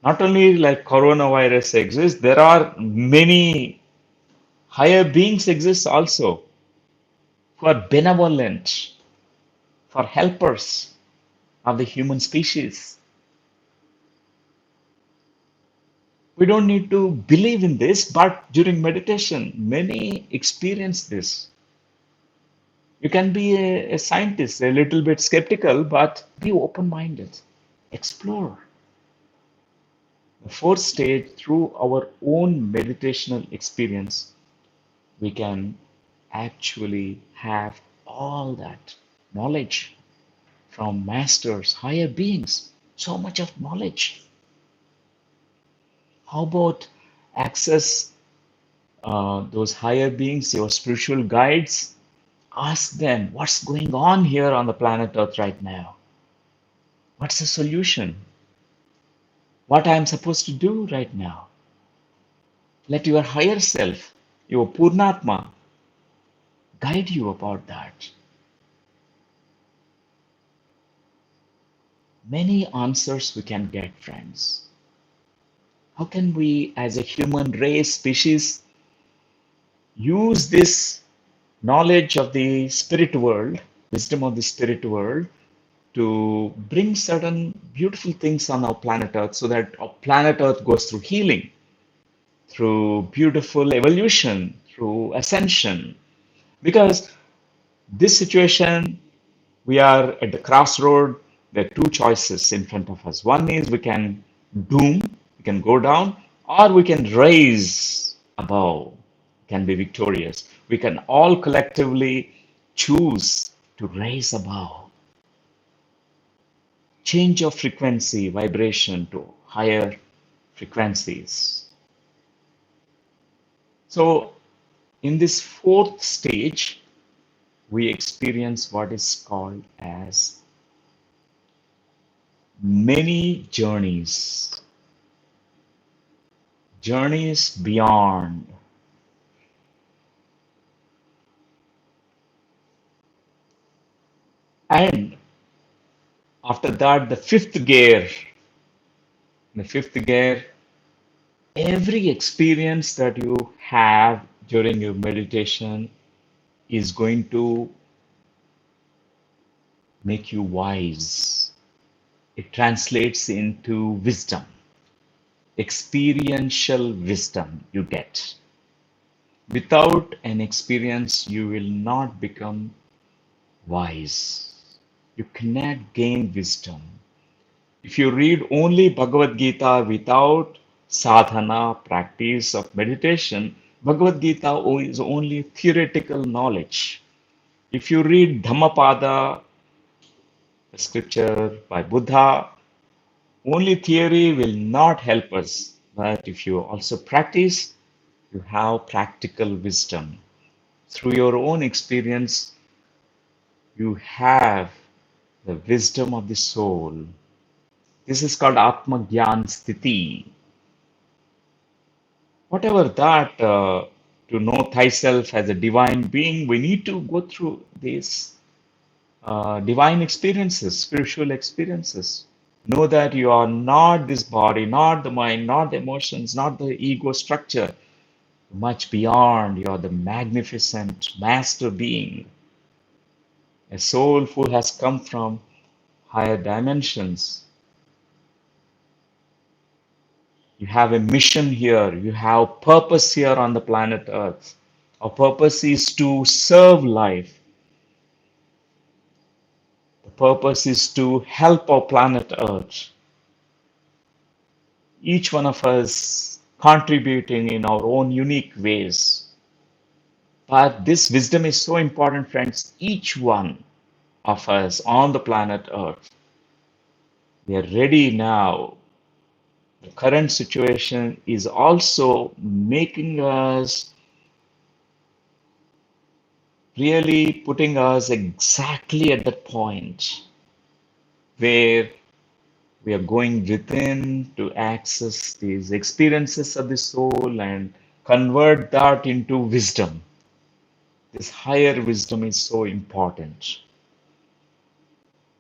Not only like coronavirus exists, there are many higher beings exist also who are benevolent, for helpers of the human species. We don't need to believe in this, but during meditation, many experience this. You can be a scientist, a little bit skeptical, but be open minded. Explore. The fourth stage, through our own meditational experience, we can actually have all that knowledge from masters, higher beings, so much of knowledge. How about access those higher beings, your spiritual guides? Ask them what's going on here on the planet Earth right now. What's the solution? What I am supposed to do right now? Let your higher self, your Purnatma, guide you about that. Many answers we can get, friends. How can we, as a human race species, use this knowledge of the spirit world, wisdom of the spirit world, to bring certain beautiful things on our planet Earth so that our planet Earth goes through healing, through beautiful evolution, through ascension? Because this situation, we are at the crossroad. There are two choices in front of us. One is we can doom, we can go down, or we can rise above, can be victorious. We can all collectively choose to rise above, change of frequency, vibration to higher frequencies. So, in this fourth stage, we experience what is called as many journeys, journeys beyond. And after that, the fifth gear, every experience that you have during your meditation is going to make you wise. It translates into wisdom, experiential wisdom you get. Without an experience, you will not become wise. You cannot gain wisdom. If you read only Bhagavad Gita without sadhana, practice of meditation, Bhagavad Gita is only theoretical knowledge. If you read Dhammapada, the scripture by Buddha, only theory will not help us. But if you also practice, you have practical wisdom. Through your own experience, you have the wisdom of the soul. This is called Atma Gyan Sthiti. Whatever that, to know thyself as a divine being, we need to go through these divine experiences, spiritual experiences. Know that you are not this body, not the mind, not the emotions, not the ego structure. Much beyond, you are the magnificent master being, a soul who has come from higher dimensions. You have a mission here. You have purpose here on the planet Earth. Our purpose is to serve life. The purpose is to help our planet Earth. Each one of us contributing in our own unique ways. But this wisdom is so important, friends. Each one of us on the planet Earth, we are ready now. The current situation is also making us really putting us exactly at that point where we are going within to access these experiences of the soul and convert that into wisdom. This higher wisdom is so important,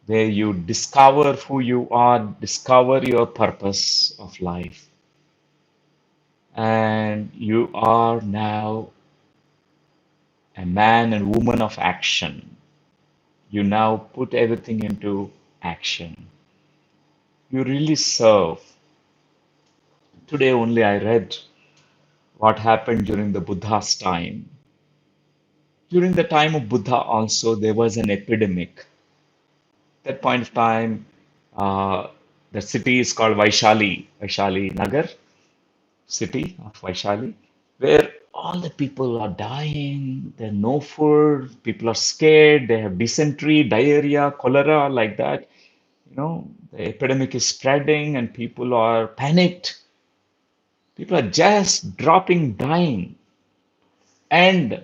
where you discover who you are, discover your purpose of life, and you are now a man and woman of action. You now put everything into action. You really serve. Today only I read what happened during the Buddha's time. During the time of Buddha also there was an epidemic. At that point of time, uh, the city is called Vaishali, Vaishali Nagar, city of Vaishali, where all the people are dying, there's no food, people are scared, they have dysentery, diarrhea, cholera, like that. The epidemic is spreading and people are panicked. People are just dropping, dying. And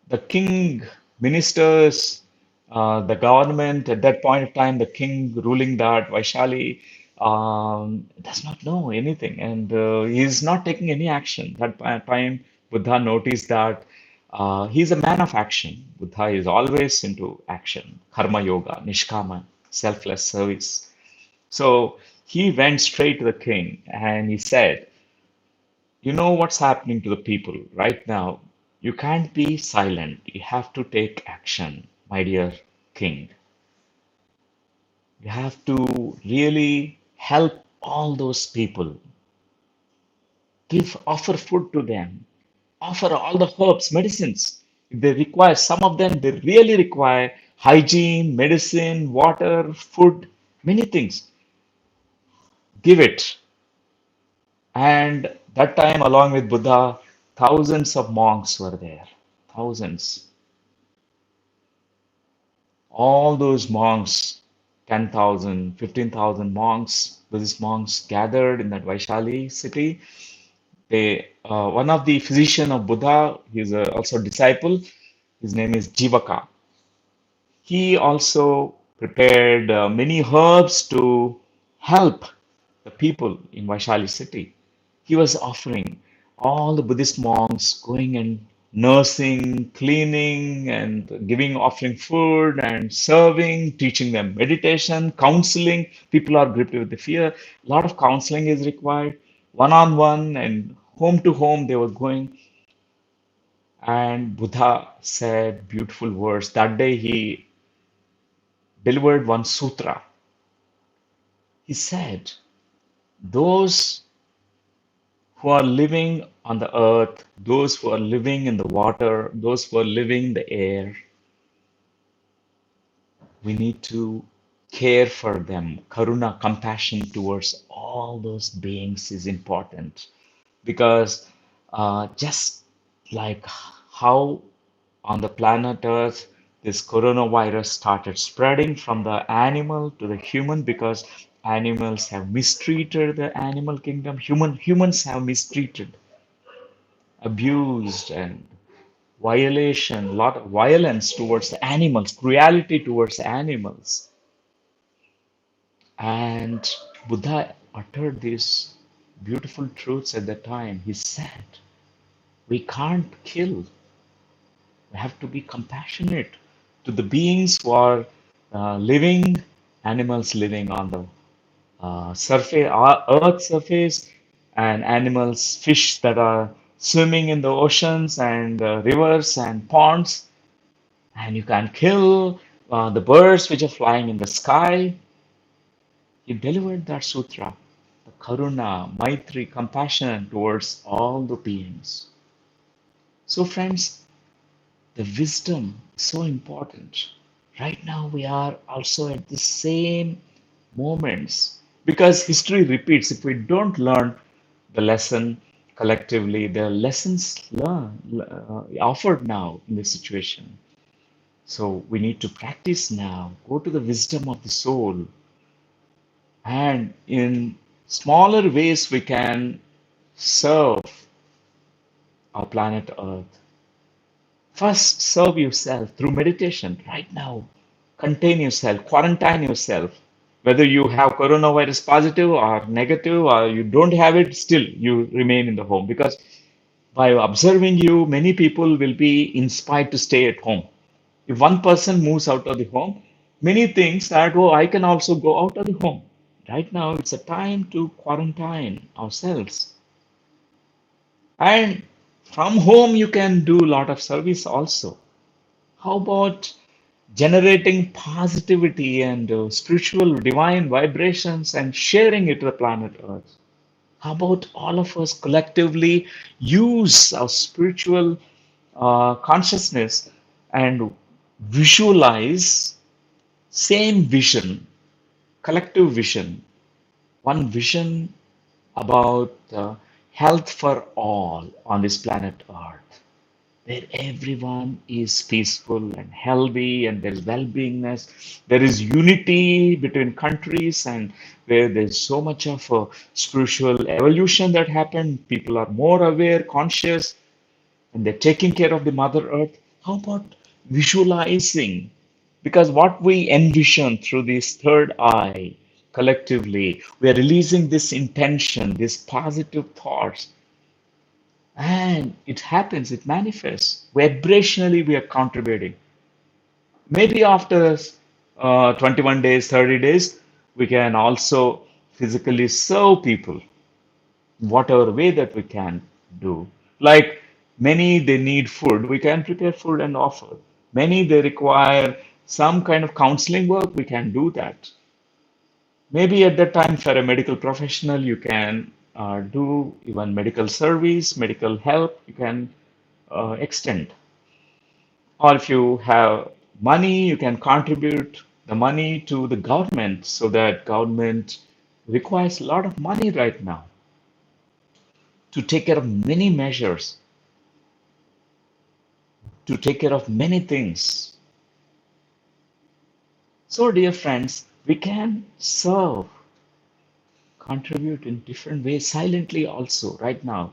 the king, ministers, the government at that point of time, the king ruling that Vaishali does not know anything, and he is not taking any action. That time, Buddha noticed that he's a man of action. Buddha is always into action, karma yoga, nishkama, selfless service. So he went straight to the king and he said, you know what's happening to the people right now. You can't be silent. You have to take action, my dear king. You have to really help all those people. Offer food to them. Offer all the herbs, medicines. If they require, some of them, they really require hygiene, medicine, water, food, many things. Give it. And that time, along with Buddha, thousands of monks were there. Thousands. All those monks, 10,000, 15,000 monks, Buddhist monks gathered in that Vaishali city. One of the physician of Buddha, he's also a disciple. His name is Jivaka. He also prepared many herbs to help the people in Vaishali city. He was offering all the Buddhist monks going and nursing, cleaning, and giving, offering food and serving, teaching them meditation, counseling. People are gripped with the fear. A lot of counseling is required, one on one and home to home. They were going, and Buddha said beautiful words. That day he delivered one sutra. He said, those who are living on the earth, those who are living in the water, those who are living in the air, we need to care for them. Karuna, compassion towards all those beings is important because just like how on the planet Earth this coronavirus started spreading from the animal to the human because animals have mistreated the animal kingdom, humans have mistreated, abused, and violation, a lot of violence towards the animals, cruelty towards animals. And Buddha uttered these beautiful truths at that time. He said, we can't kill. We have to be compassionate to the beings who are living, animals living on the surface, earth surface, and animals, fish that are swimming in the oceans and rivers and ponds. And you can kill the birds which are flying in the sky. He delivered that sutra. the karuna, maitri, compassion towards all the beings. So, friends, the wisdom is so important. Right now, we are also at the same moments because history repeats. If we don't learn the lesson collectively, the lessons offered now in this situation. So we need to practice now, go to the wisdom of the soul, and in smaller ways we can serve our planet Earth. First, serve yourself through meditation right now. Contain yourself, quarantine yourself. Whether you have coronavirus positive or negative, or you don't have it, still you remain in the home because by observing you, many people will be inspired to stay at home. If one person moves out of the home, many things that, oh, I can also go out of the home. Right now, it's a time to quarantine ourselves. And from home, you can do a lot of service also. How about generating positivity and spiritual divine vibrations and sharing it to the planet Earth? How about all of us collectively use our spiritual consciousness and visualize same vision, collective vision, one vision about health for all on this planet Earth, where everyone is peaceful and healthy and there is well-beingness, there is unity between countries, and where there's so much of spiritual evolution that happened. People are more aware, conscious, and they're taking care of the Mother Earth. How about visualizing? Because what we envision through this third eye collectively, we are releasing this intention, these positive thoughts, and it happens, it manifests. Vibrationally, we are contributing. Maybe after 21 days, 30 days, we can also physically serve people whatever way that we can do. Like many, they need food. We can prepare food and offer. Many, they require some kind of counseling work. We can do that. Maybe at that time, for a medical professional, you can do even medical service, medical help. You can extend. Or if you have money, you can contribute the money to the government so that government requires a lot of money right now to take care of many measures, to take care of many things. So, dear friends, we can serve, contribute in different ways silently also right now.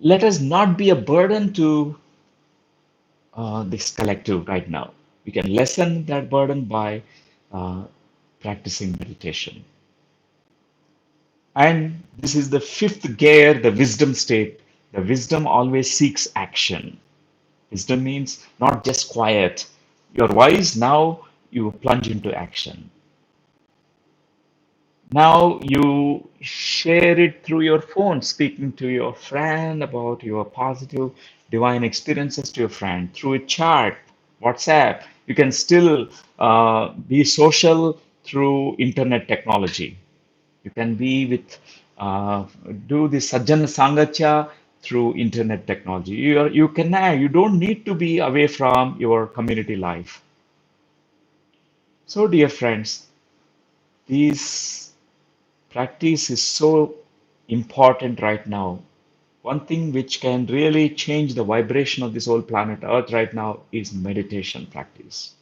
Let us not be a burden to this collective right now. We can lessen that burden by uh, practicing meditation. And this is the fifth gear, the wisdom state. The wisdom always seeks action. Wisdom means not just quiet. You're wise, now you plunge into action. Now you share it through your phone, speaking to your friend about your positive divine experiences to your friend through a chat, WhatsApp. You can still be social through internet technology. You can be with, do the Sajjana Sangatya through internet technology. You can, you don't need to be away from your community life. So, dear friends, this practice is so important right now. One thing which can really change the vibration of this whole planet Earth right now is meditation practice.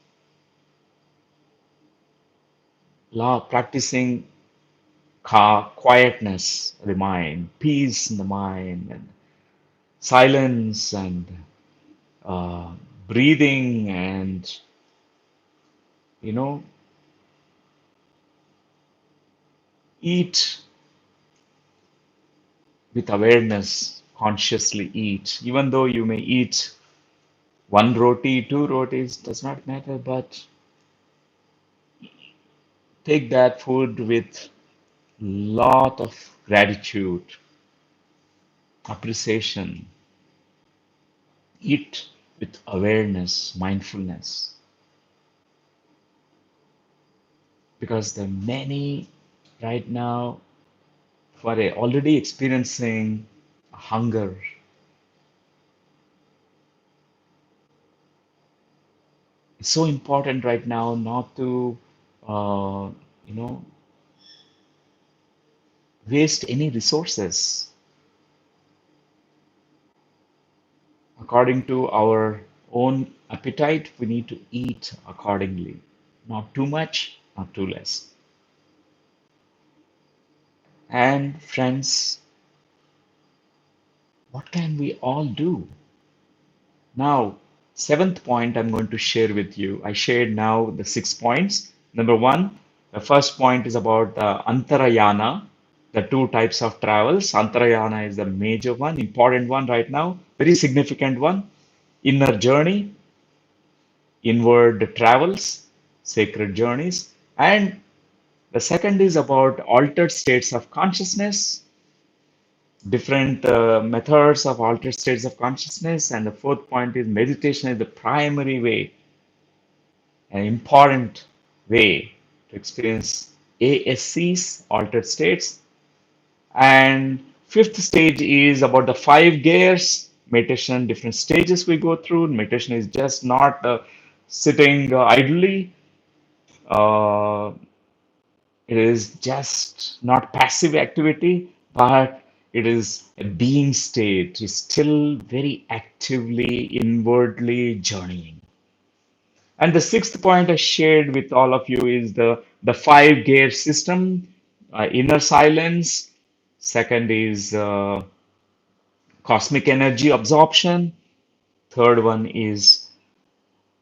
Practicing quietness of the mind, peace in the mind, and silence, and uh, breathing, and you know, eat with awareness, consciously eat. Even though you may eat one roti, two rotis, does not matter, but take that food with lot of gratitude, appreciation. Eat with awareness, mindfulness, because the many right now. who are already experiencing hunger. It's so important right now not to, uh, you know, waste any resources. According to our own appetite, we need to eat accordingly. Not too much, not too less. And friends, what can we all do? Now, seventh point I'm going to share with you. I shared now the 6 points. Number one, the first point is about Antarayana, the two types of travels. Antarayana is the major one, important one right now, very significant one. Inner journey, inward travels, sacred journeys. And the second is about altered states of consciousness, different methods of altered states of consciousness. And the fourth point is meditation is the primary way, an important way to experience ASCs, altered states. And fifth stage is about the 5 gears, meditation, different stages we go through. Meditation is just not sitting idly. Uh, it is just not passive activity, but it is a being state. It's still very actively, inwardly journeying. And the sixth point I shared with all of you is the 5 gear system, inner silence. Second is cosmic energy absorption. Third one is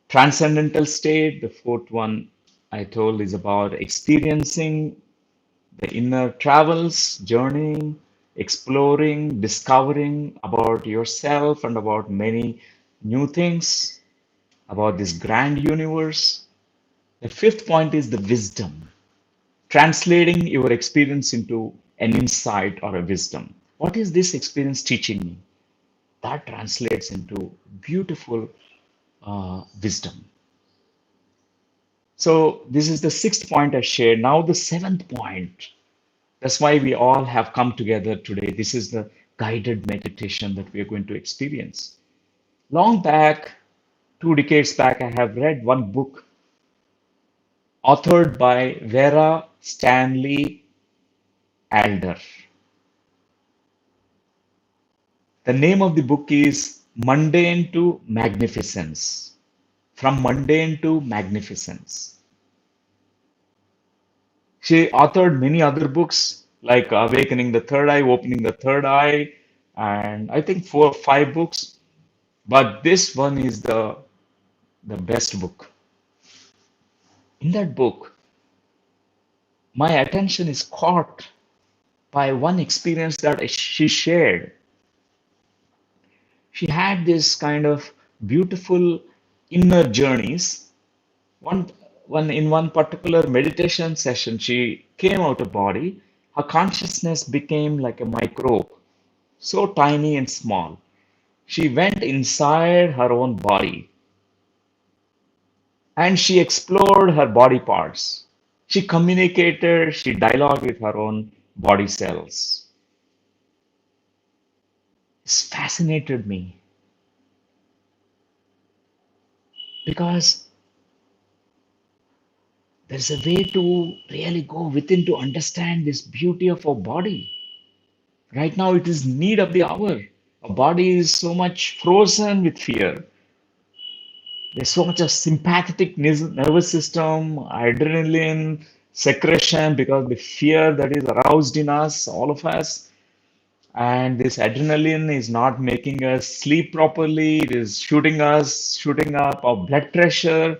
transcendental state. The fourth one I told is about experiencing the inner travels, journeying, exploring, discovering about yourself and about many new things, about this grand universe. The fifth point is the wisdom, translating your experience into an insight or a wisdom. What is this experience teaching me? That translates into beautiful wisdom. So, this is the sixth point I shared. Now, the seventh point. That's why we all have come together today. This is the guided meditation that we are going to experience. Long back, 2 decades back, I have read one book authored by Vera Stanley Alder. The name of the book is Mundane to Magnificence. From Mundane to Magnificence. She authored many other books like Awakening the Third Eye, Opening the Third Eye, and I think 4 or 5 books. But this one is the best book. In that book, my attention is caught by one experience that she shared. She had this kind of beautiful inner journeys. One, in one particular meditation session, she came out of body. Her consciousness became like a microbe, so tiny and small. She went inside her own body and she explored her body parts. She communicated, she dialogued with her own body cells. It's fascinated me because there's a way to really go within to understand this beauty of our body. Right now, it is need of the hour. Our body is so much frozen with fear. There's so much of sympathetic nervous system, adrenaline secretion because the fear that is aroused in us, all of us. And this adrenaline is not making us sleep properly. It is shooting up our blood pressure,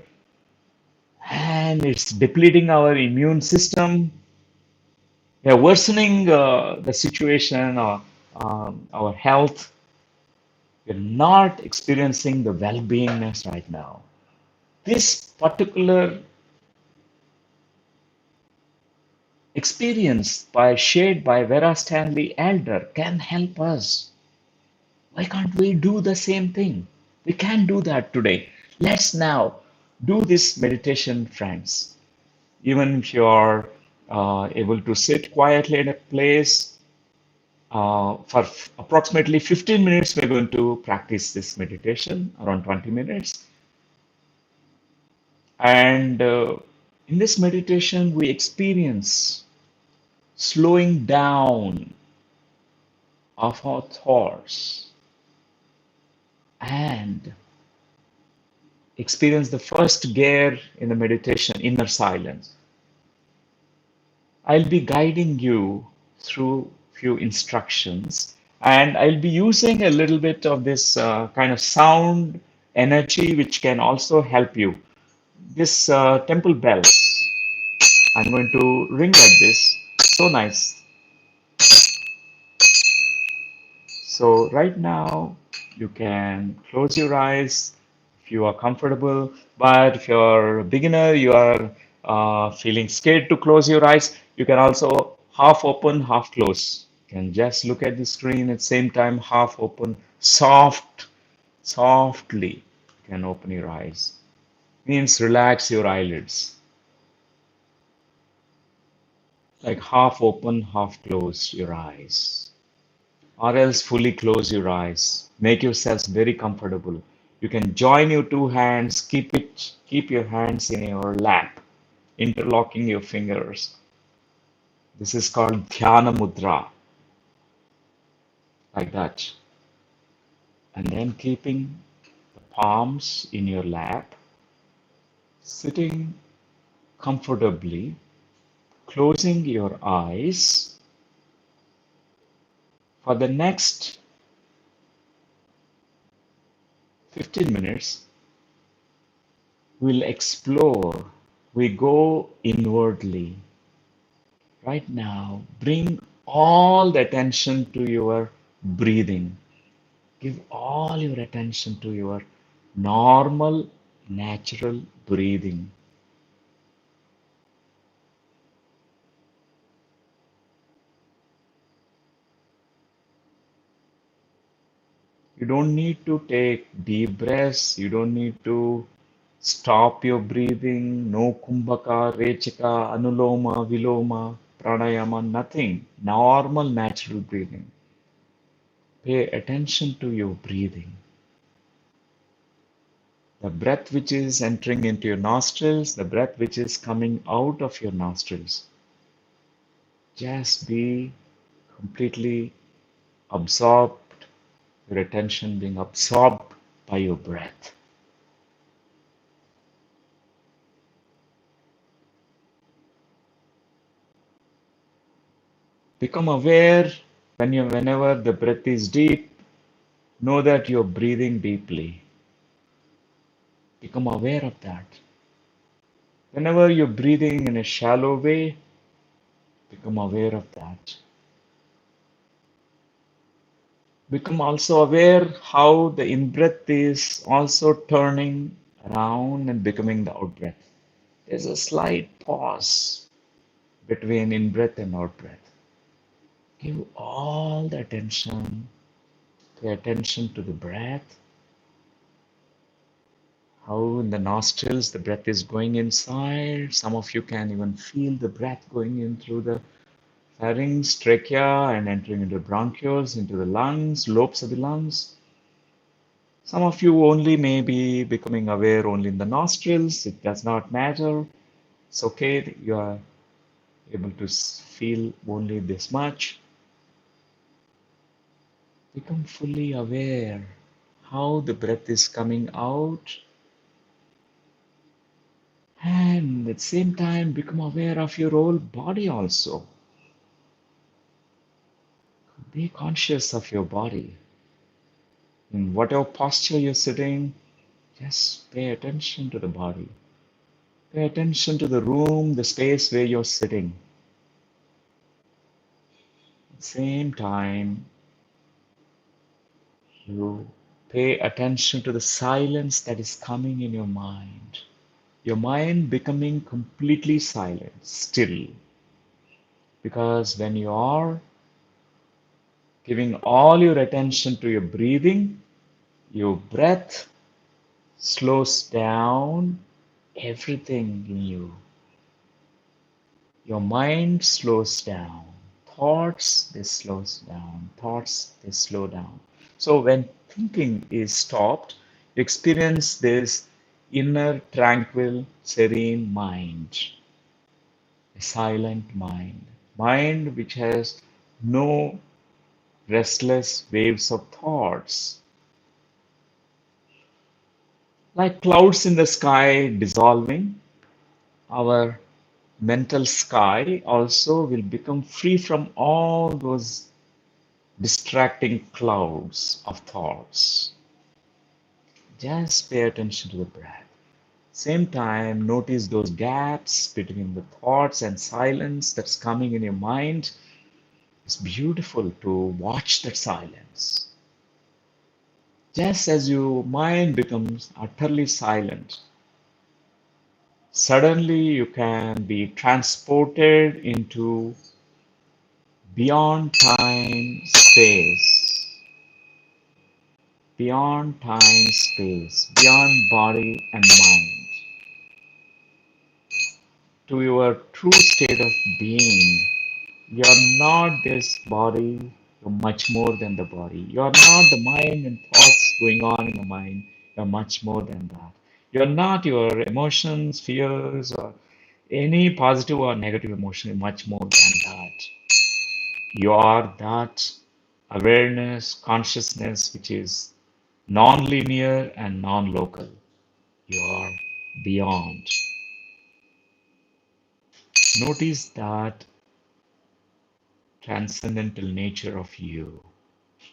and it's depleting our immune system. We are worsening the situation or our health. We're not experiencing the well-beingness right now. This particular experience shared by Vera Stanley Elder can help us. Why can't we do the same thing? We can do that today. Let's now do this meditation, friends. Even if you are able to sit quietly in a place, For approximately 15 minutes, we're going to practice this meditation, around 20 minutes. And in this meditation, we experience slowing down of our thoughts and experience the first gear in the meditation, inner silence. I'll be guiding you through few instructions, and I'll be using a little bit of this kind of sound energy, which can also help you. This temple bell, I'm going to ring like this. So nice. So right now, you can close your eyes if you are comfortable. But if you're a beginner, you are feeling scared to close your eyes, you can also half open, half close. You can just look at the screen at the same time, half open, softly. You can open your eyes. Means relax your eyelids, like half open, half close your eyes. Or else fully close your eyes. Make yourselves very comfortable. You can join your two hands, keep your hands in your lap, interlocking your fingers. This is called Dhyana Mudra, like that. And then keeping the palms in your lap, sitting comfortably, closing your eyes. For the next 15 minutes, we'll explore. We go inwardly. Right now, bring all the attention to your breathing. Give all your attention to your normal, natural breathing. You don't need to take deep breaths. You don't need to stop your breathing. No kumbhaka, rechaka, anuloma, viloma, pranayama, nothing. Normal, natural breathing. Pay attention to your breathing. The breath which is entering into your nostrils, the breath which is coming out of your nostrils. Just be completely absorbed, your attention being absorbed by your breath. Become aware whenever the breath is deep, know that you're breathing deeply. Become aware of that. Whenever you're breathing in a shallow way, become aware of that. Become also aware how the in-breath is also turning around and becoming the out-breath. There's a slight pause between in-breath and out-breath. Give all the attention, pay attention to the breath, how in the nostrils the breath is going inside. Some of you can even feel the breath going in through the pharynx, trachea, and entering into the bronchioles, into the lungs, lobes of the lungs. Some of you only may be becoming aware only in the nostrils. It does not matter. It's okay that you are able to feel only this much. Become fully aware how the breath is coming out, and at the same time become aware of your whole body also. Be conscious of your body. In whatever posture you're sitting, just pay attention to the body. Pay attention to the room, the space where you're sitting. At the same time, you pay attention to the silence that is coming in your mind. Your mind becoming completely silent, still. Because when you are giving all your attention to your breathing, your breath slows down everything in you. Your mind slows down, thoughts, they slow down. Thoughts, they slow down. So when thinking is stopped, you experience this inner, tranquil, serene mind, a silent mind, mind which has no restless waves of thoughts, like clouds in the sky dissolving. Our mental sky also will become free from all those distracting clouds of thoughts. Just pay attention to the breath. Same time, notice those gaps between the thoughts and silence that's coming in your mind. It's beautiful to watch that silence. Just as your mind becomes utterly silent, suddenly you can be transported into beyond time, space, beyond time, space, beyond body and mind, to your true state of being. You're not this body, you're much more than the body. You're not the mind and thoughts going on in the mind, you're much more than that. You're not your emotions, fears, or any positive or negative emotion, you're much more than that. You are that awareness, consciousness, which is non-linear and non-local. You are beyond. Notice that transcendental nature of you,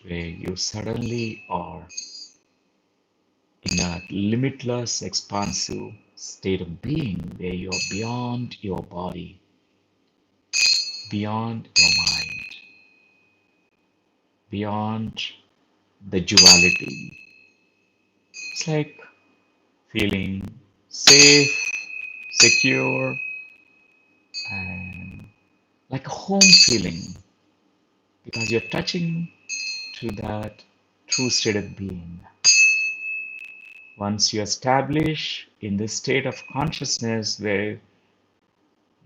where you suddenly are in a limitless, expansive state of being, where you are beyond your body, beyond your mind, beyond the duality. It's like feeling safe, secure, and like a home feeling because you're touching to that true state of being. Once you establish in this state of consciousness where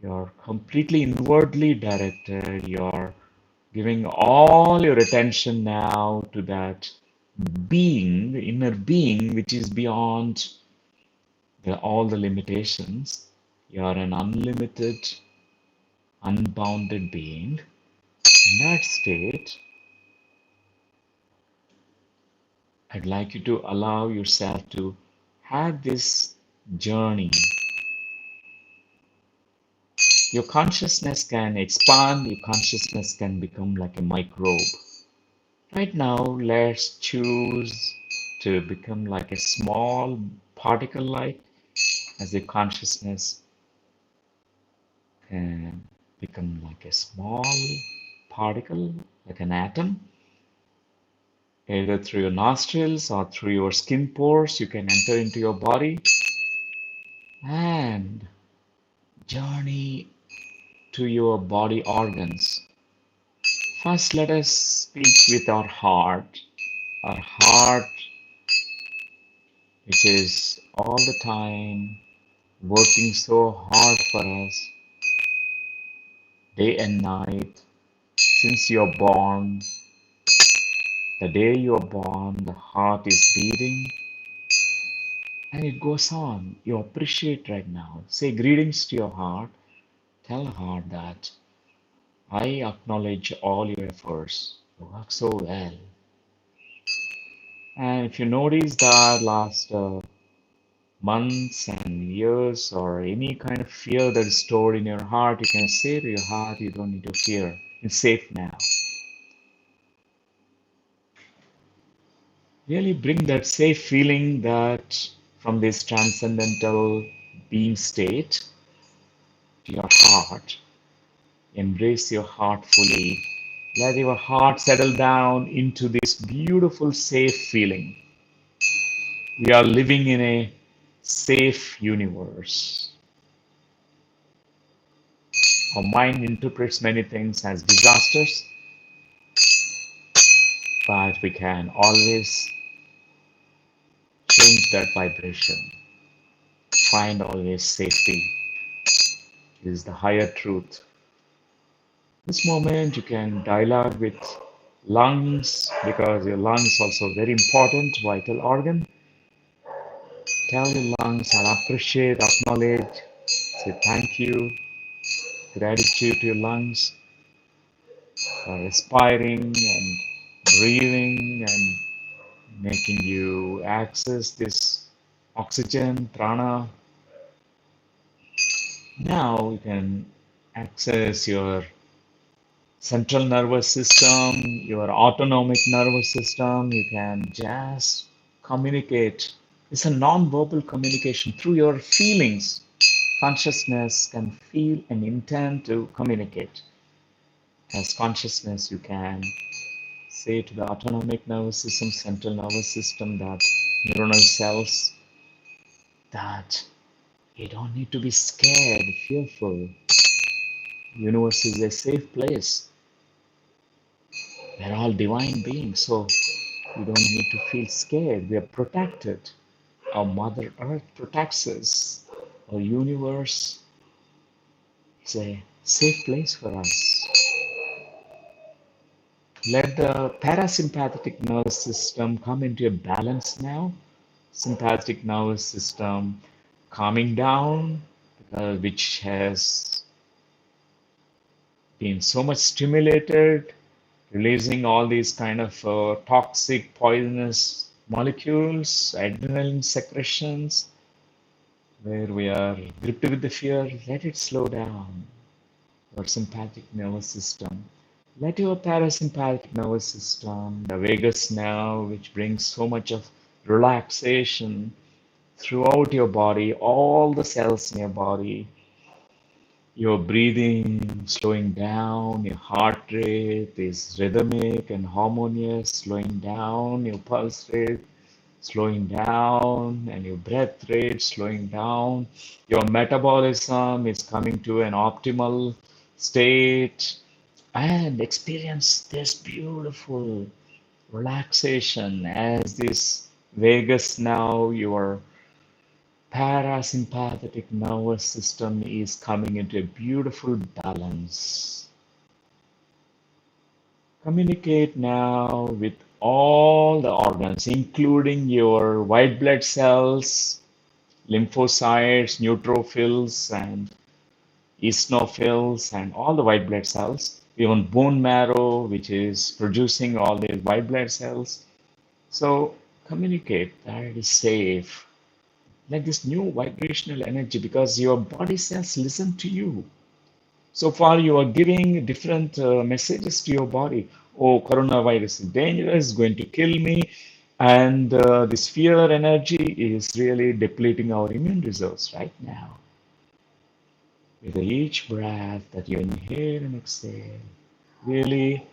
you're completely inwardly directed, you're giving all your attention now to that being, the inner being, which is beyond all the limitations. You're an unlimited, unbounded being. In that state, I'd like you to allow yourself to have this journey. Your consciousness can expand, your consciousness can become like a microbe. Right now, let's choose to become like a small particle light as your consciousness can become like a small particle, like an atom, either through your nostrils or through your skin pores. You can enter into your body and journey to your body organs. First, let us speak with our heart. Our heart, which is all the time working so hard for us, day and night, since you're born. The day you're born, the heart is beating and it goes on. You appreciate right now. Say greetings to your heart. Tell the heart that I acknowledge all your efforts. You work so well. And if you notice that last months and years or any kind of fear that is stored in your heart, you can say to your heart, you don't need to fear. It's safe now. Really bring that safe feeling that from this transcendental being state to your heart. Embrace your heart fully. Let your heart settle down into this beautiful, safe feeling. We are living in a safe universe. Our mind interprets many things as disasters, but we can always change that vibration. Find always safety is the higher truth. This moment you can dialogue with lungs because your lungs also very important vital organ. Tell your lungs and appreciate, acknowledge, say thank you, gratitude to your lungs for respiring and breathing and making you access this oxygen, prana. Now you can access your central nervous system, your autonomic nervous system. You can just communicate. It's a non-verbal communication through your feelings. Consciousness can feel and intend to communicate. As consciousness, you can say to the autonomic nervous system, central nervous system, that neuronal cells, that you don't need to be scared, fearful. The universe is a safe place. We're all divine beings, so we don't need to feel scared. We are protected. Our Mother Earth protects us. Our universe is a safe place for us. Let the parasympathetic nervous system come into a balance now. Sympathetic nervous system calming down, which has been so much stimulated, releasing all these kind of toxic, poisonous molecules, adrenaline secretions, where we are gripped with the fear. Let it slow down. Your sympathetic nervous system. Let your parasympathetic nervous system, the vagus nerve, which brings so much of relaxation throughout your body, all the cells in your body, your breathing slowing down, your heart rate is rhythmic and harmonious, slowing down, your pulse rate slowing down, and your breath rate slowing down. Your metabolism is coming to an optimal state, and experience this beautiful relaxation as this vagus now, your parasympathetic nervous system is coming into a beautiful balance. Communicate now with all the organs, including your white blood cells, lymphocytes, neutrophils, and eosinophils, and all the white blood cells, even bone marrow, which is producing all these white blood cells. So communicate that it is safe. Like this new vibrational energy, because your body cells listen to you. So far, you are giving different messages to your body. Oh, coronavirus is dangerous, going to kill me. And this fear energy is really depleting our immune reserves right now. With each breath that you inhale and exhale, really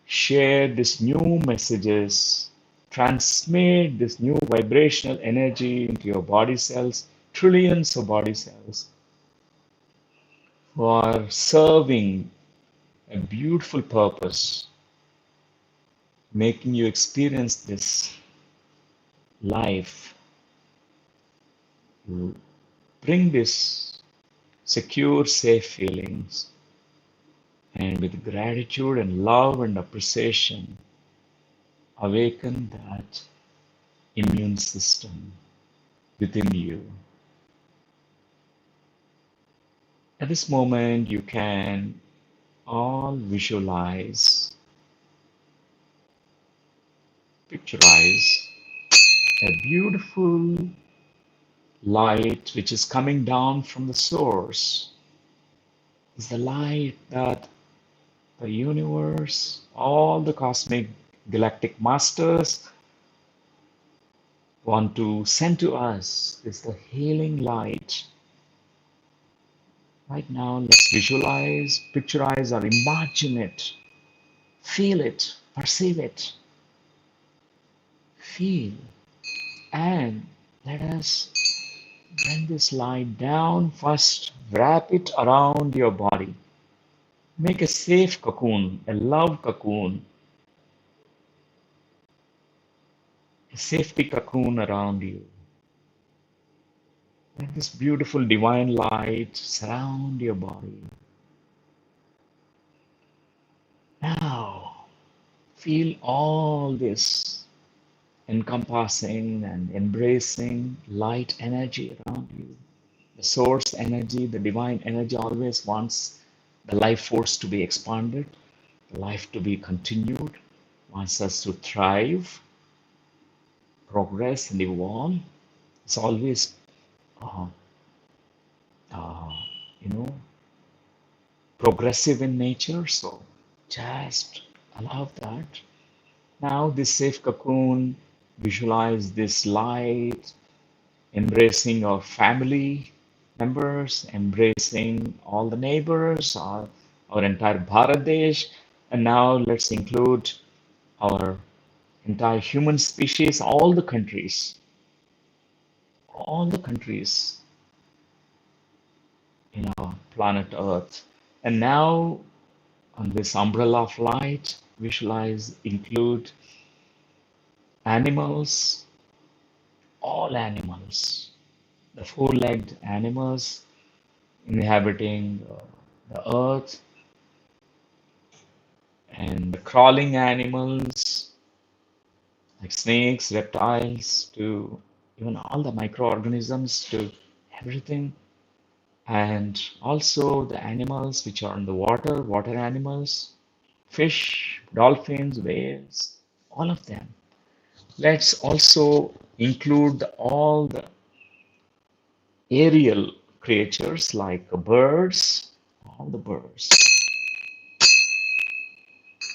share these new messages, transmit this new vibrational energy into your body cells, trillions of body cells, for serving a beautiful purpose, making you experience this life. Bring this secure, safe feelings, and with gratitude and love and appreciation, awaken that immune system within you. At this moment, you can all visualize, picturize a beautiful light which is coming down from the source. Is the light that the universe, all the cosmic galactic masters want to send to us, is the healing light. Right now, let's visualize, picturize, or imagine it. Feel it, perceive it, feel, and let us bring this light down. First, wrap it around your body. Make a safe cocoon, a love cocoon, a safety cocoon around you. Let this beautiful divine light surround your body. Feel all this encompassing and embracing light energy around you. The source energy, the divine energy always wants the life force to be expanded, life to be continued, wants us to thrive, progress, and evolve. It's always, uh, uh, you know, progressive in nature. So just allow that. Now, this safe cocoon, visualize this light embracing our family members, embracing all the neighbors, our entire Bharat Desh, and now let's include our entire human species, all the countries in our planet Earth. And now on this umbrella of light, visualize, include animals, all animals, the four-legged animals inhabiting the earth, and the crawling animals like snakes, reptiles, to even all the microorganisms, to everything, and also the animals which are in the water, water animals, fish, dolphins, whales, all of them. Let's also include all the aerial creatures like birds, all the birds.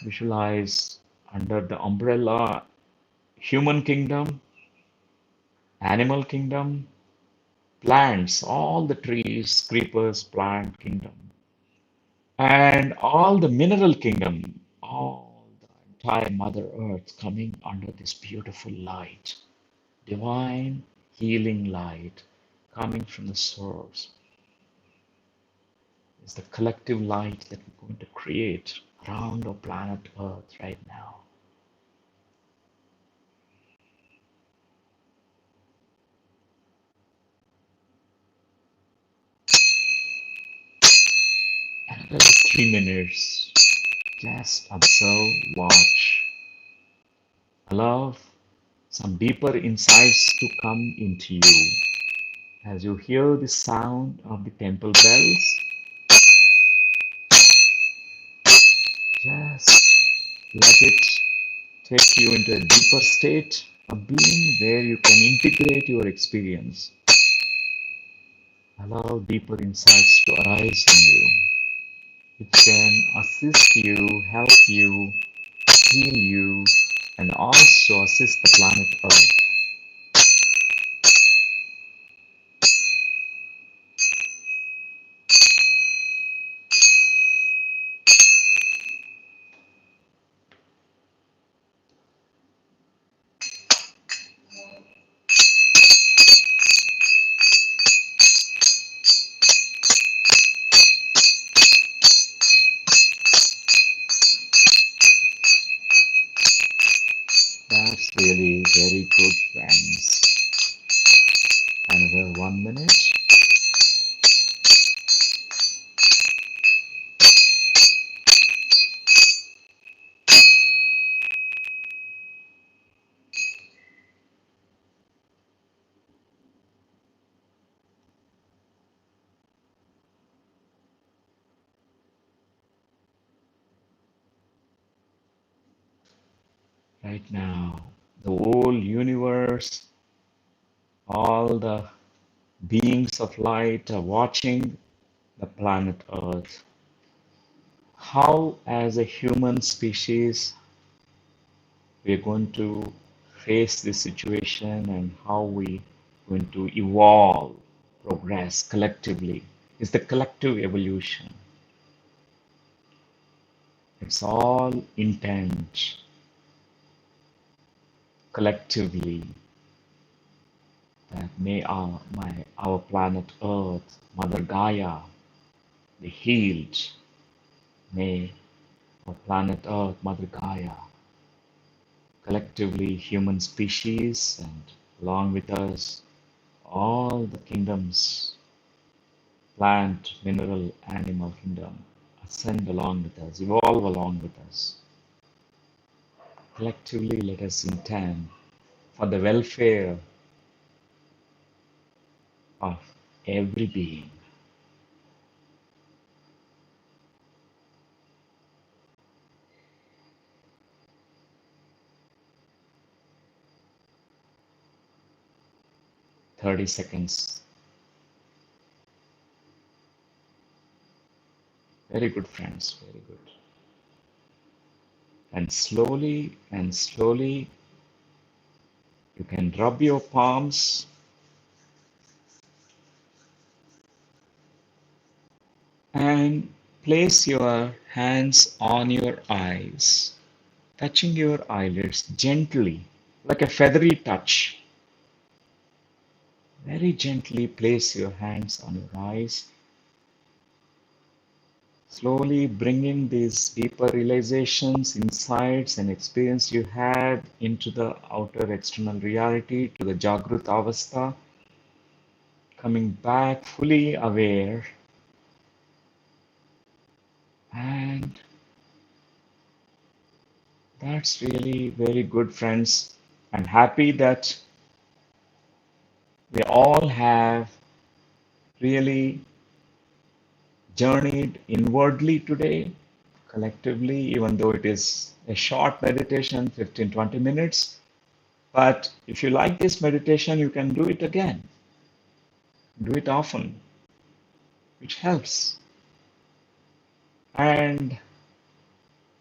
Visualize under the umbrella human kingdom, animal kingdom, plants, all the trees, creepers, plant kingdom, and all the mineral kingdom, all the entire Mother Earth coming under this beautiful light, divine healing light coming from the source. Is the collective light that we're going to create around our planet Earth right now. Another 3 minutes. Just observe, watch, allow some deeper insights to come into you. As you hear the sound of the temple bells, just let it take you into a deeper state of being where you can integrate your experience. Allow deeper insights to arise in you. It can assist you, help you, heal you, and also assist the planet Earth. That's really very good, friends. Another 1 minute. Right now, the whole universe, all the beings of light are watching the planet Earth. How, as a human species, we're going to face this situation and how we going to evolve, progress collectively. It's the collective evolution. It's all intent collectively that may our planet Earth, Mother Gaia, be healed. May our planet Earth, Mother Gaia, collectively human species and along with us, all the kingdoms, plant, mineral, animal kingdom, ascend along with us, evolve along with us. Collectively, let us intend for the welfare of every being. 30 seconds. Very good, friends. Very good. And slowly, you can rub your palms and place your hands on your eyes, touching your eyelids gently, like a feathery touch. Very gently place your hands on your eyes, slowly bringing these deeper realizations, insights, and experience you had into the outer external reality, to the Jagrut Avastha, coming back fully aware. And that's really very good, friends. I'm happy that we all have really journeyed inwardly today, collectively, even though it is a short meditation, 15-20 minutes. But if you like this meditation, you can do it again, do it often, which helps. And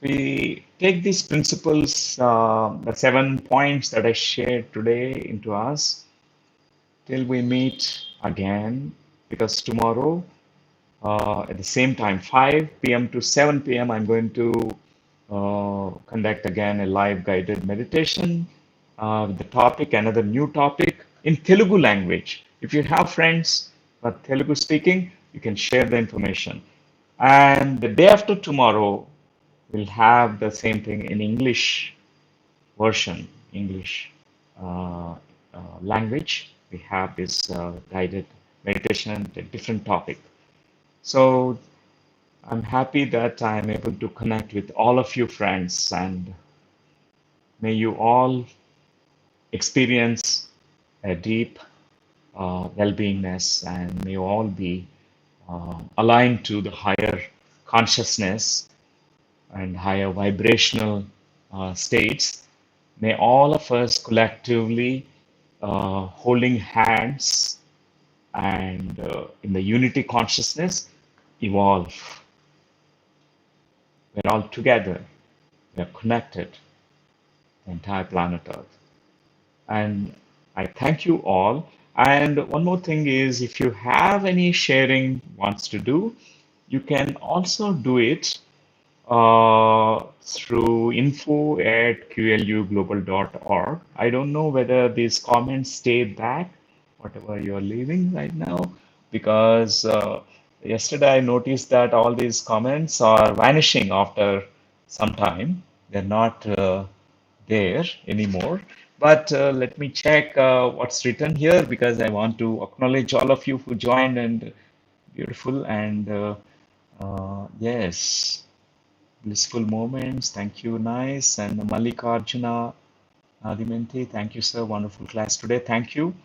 we take these principles, the 7 points that I shared today, into us till we meet again, because tomorrow at the same time, 5 p.m. to 7 p.m., I'm going to conduct again a live guided meditation with the topic, another new topic in Telugu language. If you have friends who are Telugu speaking, you can share the information. And the day after tomorrow, we'll have the same thing in English version, English uh, language. We have this guided meditation, a different topic. So I'm happy that I'm able to connect with all of you friends, and may you all experience a deep well-beingness, and may you all be aligned to the higher consciousness and higher vibrational states. May all of us collectively holding hands and in the unity consciousness evolve. We're all together. We're connected, the entire planet Earth. And I thank you all. And one more thing is, if you have any sharing wants to do, you can also do it through info@qluglobal.org. I don't know whether these comments stay back, whatever you're leaving right now, because yesterday I noticed that all these comments are vanishing after some time. They're not there anymore. But let me check what's written here, because I want to acknowledge all of you who joined, and beautiful. And yes, blissful moments. Thank you, nice. And Mallikarjuna Adimente, thank you, sir. Wonderful class today. Thank you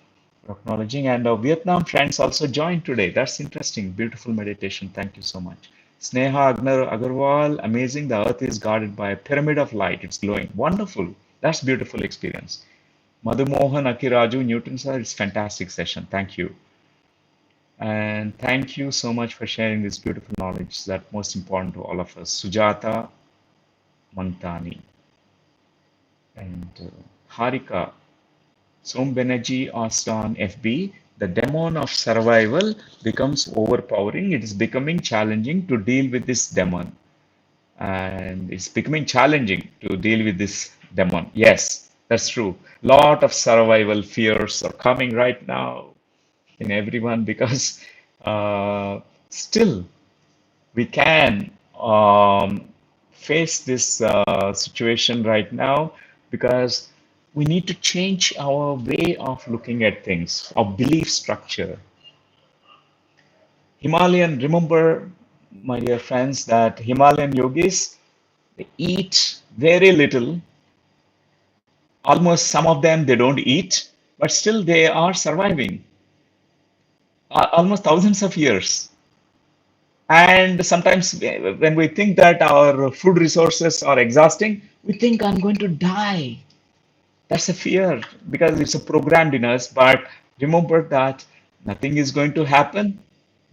for acknowledging. And Vietnam friends also joined today. That's interesting. Beautiful meditation. Thank you so much. Sneha Agarwal, amazing. The earth is guarded by a pyramid of light. It's glowing. Wonderful. That's beautiful experience. Madhu Mohan Akiraju, Newton sir, it's fantastic session. Thank you. And thank you so much for sharing this beautiful knowledge that most important to all of us. Sujata Mantani and Harika. Som Benerji asked on FB, the demon of survival becomes overpowering. It is becoming challenging to deal with this demon. And it's becoming challenging to deal with this demon. Yes, that's true. Lot of survival fears are coming right now in everyone, because still we can face this situation right now, because we need to change our way of looking at things, our belief structure. Himalayan, remember, my dear friends, that Himalayan yogis, they eat very little Almost some of them, they don't eat, but still they are surviving almost thousands of years. And sometimes when we think that our food resources are exhausting, we think I'm going to die. That's a fear because it's a programmed in us. But remember that nothing is going to happen.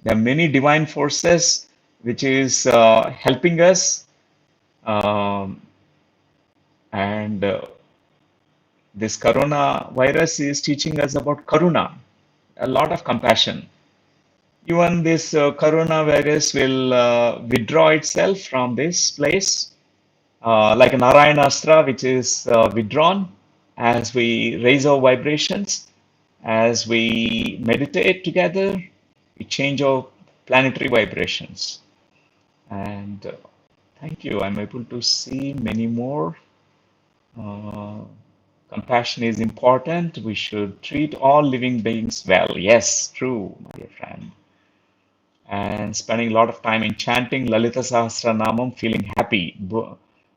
There are many divine forces which is helping us, um, and this coronavirus is teaching us about karuna, a lot of compassion. Even this coronavirus will withdraw itself from this place, like an Narayana which is withdrawn as we raise our vibrations, as we meditate together, we change our planetary vibrations. And thank you. I'm able to see many more. Uh, Compassion is important. We should treat all living beings well. Yes, true, my dear friend. And spending a lot of time in chanting Lalita Sahasranamam, feeling happy.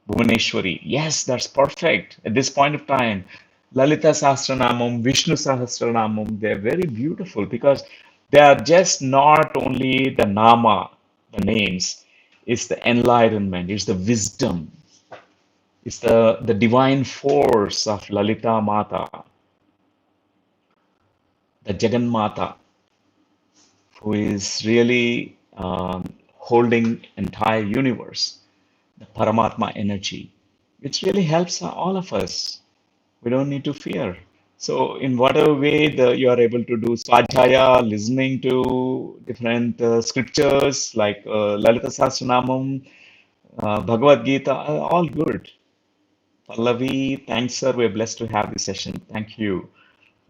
Bhuvaneshwari. Yes, that's perfect. At this point of time, Lalita Sahasranamam, Vishnu Sahasranamam, they're very beautiful because they are just not only the nama, the names, it's the enlightenment, it's the wisdom, it's the divine force of Lalita Mata, the Jagan Mata, who is really holding entire universe, the Paramatma energy, which really helps all of us. We don't need to fear. So, in whatever way you are able to do Svadhyaya, listening to different scriptures like Lalita Sahasranamam, Bhagavad Gita, all good. Pallavi, thanks, sir. We're blessed to have this session. Thank you.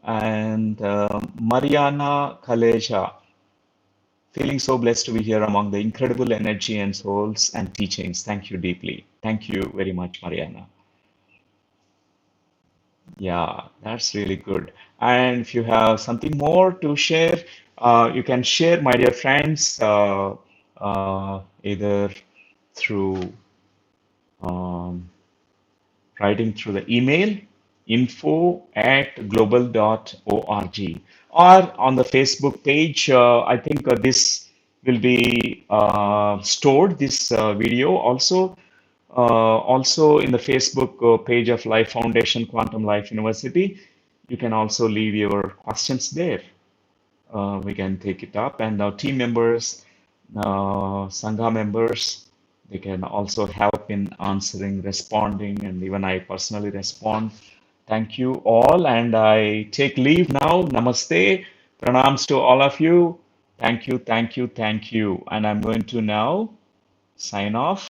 And Mariana Kaleja, feeling so blessed to be here among the incredible energy and souls and teachings. Thank you deeply. Thank you very much, Mariana. Yeah, that's really good. And if you have something more to share, you can share, my dear friends, either through um, writing through the email info@global.org or on the Facebook page. I think this will be stored, this video also. Also in the Facebook page of Life Foundation Quantum Life University, you can also leave your questions there. We can take it up, and our team members, Sangha members, they can also help in answering, responding, and even I personally respond. Thank you all, and I take leave now. Namaste, pranams to all of you. Thank you, thank you, thank you. And I'm going to now sign off.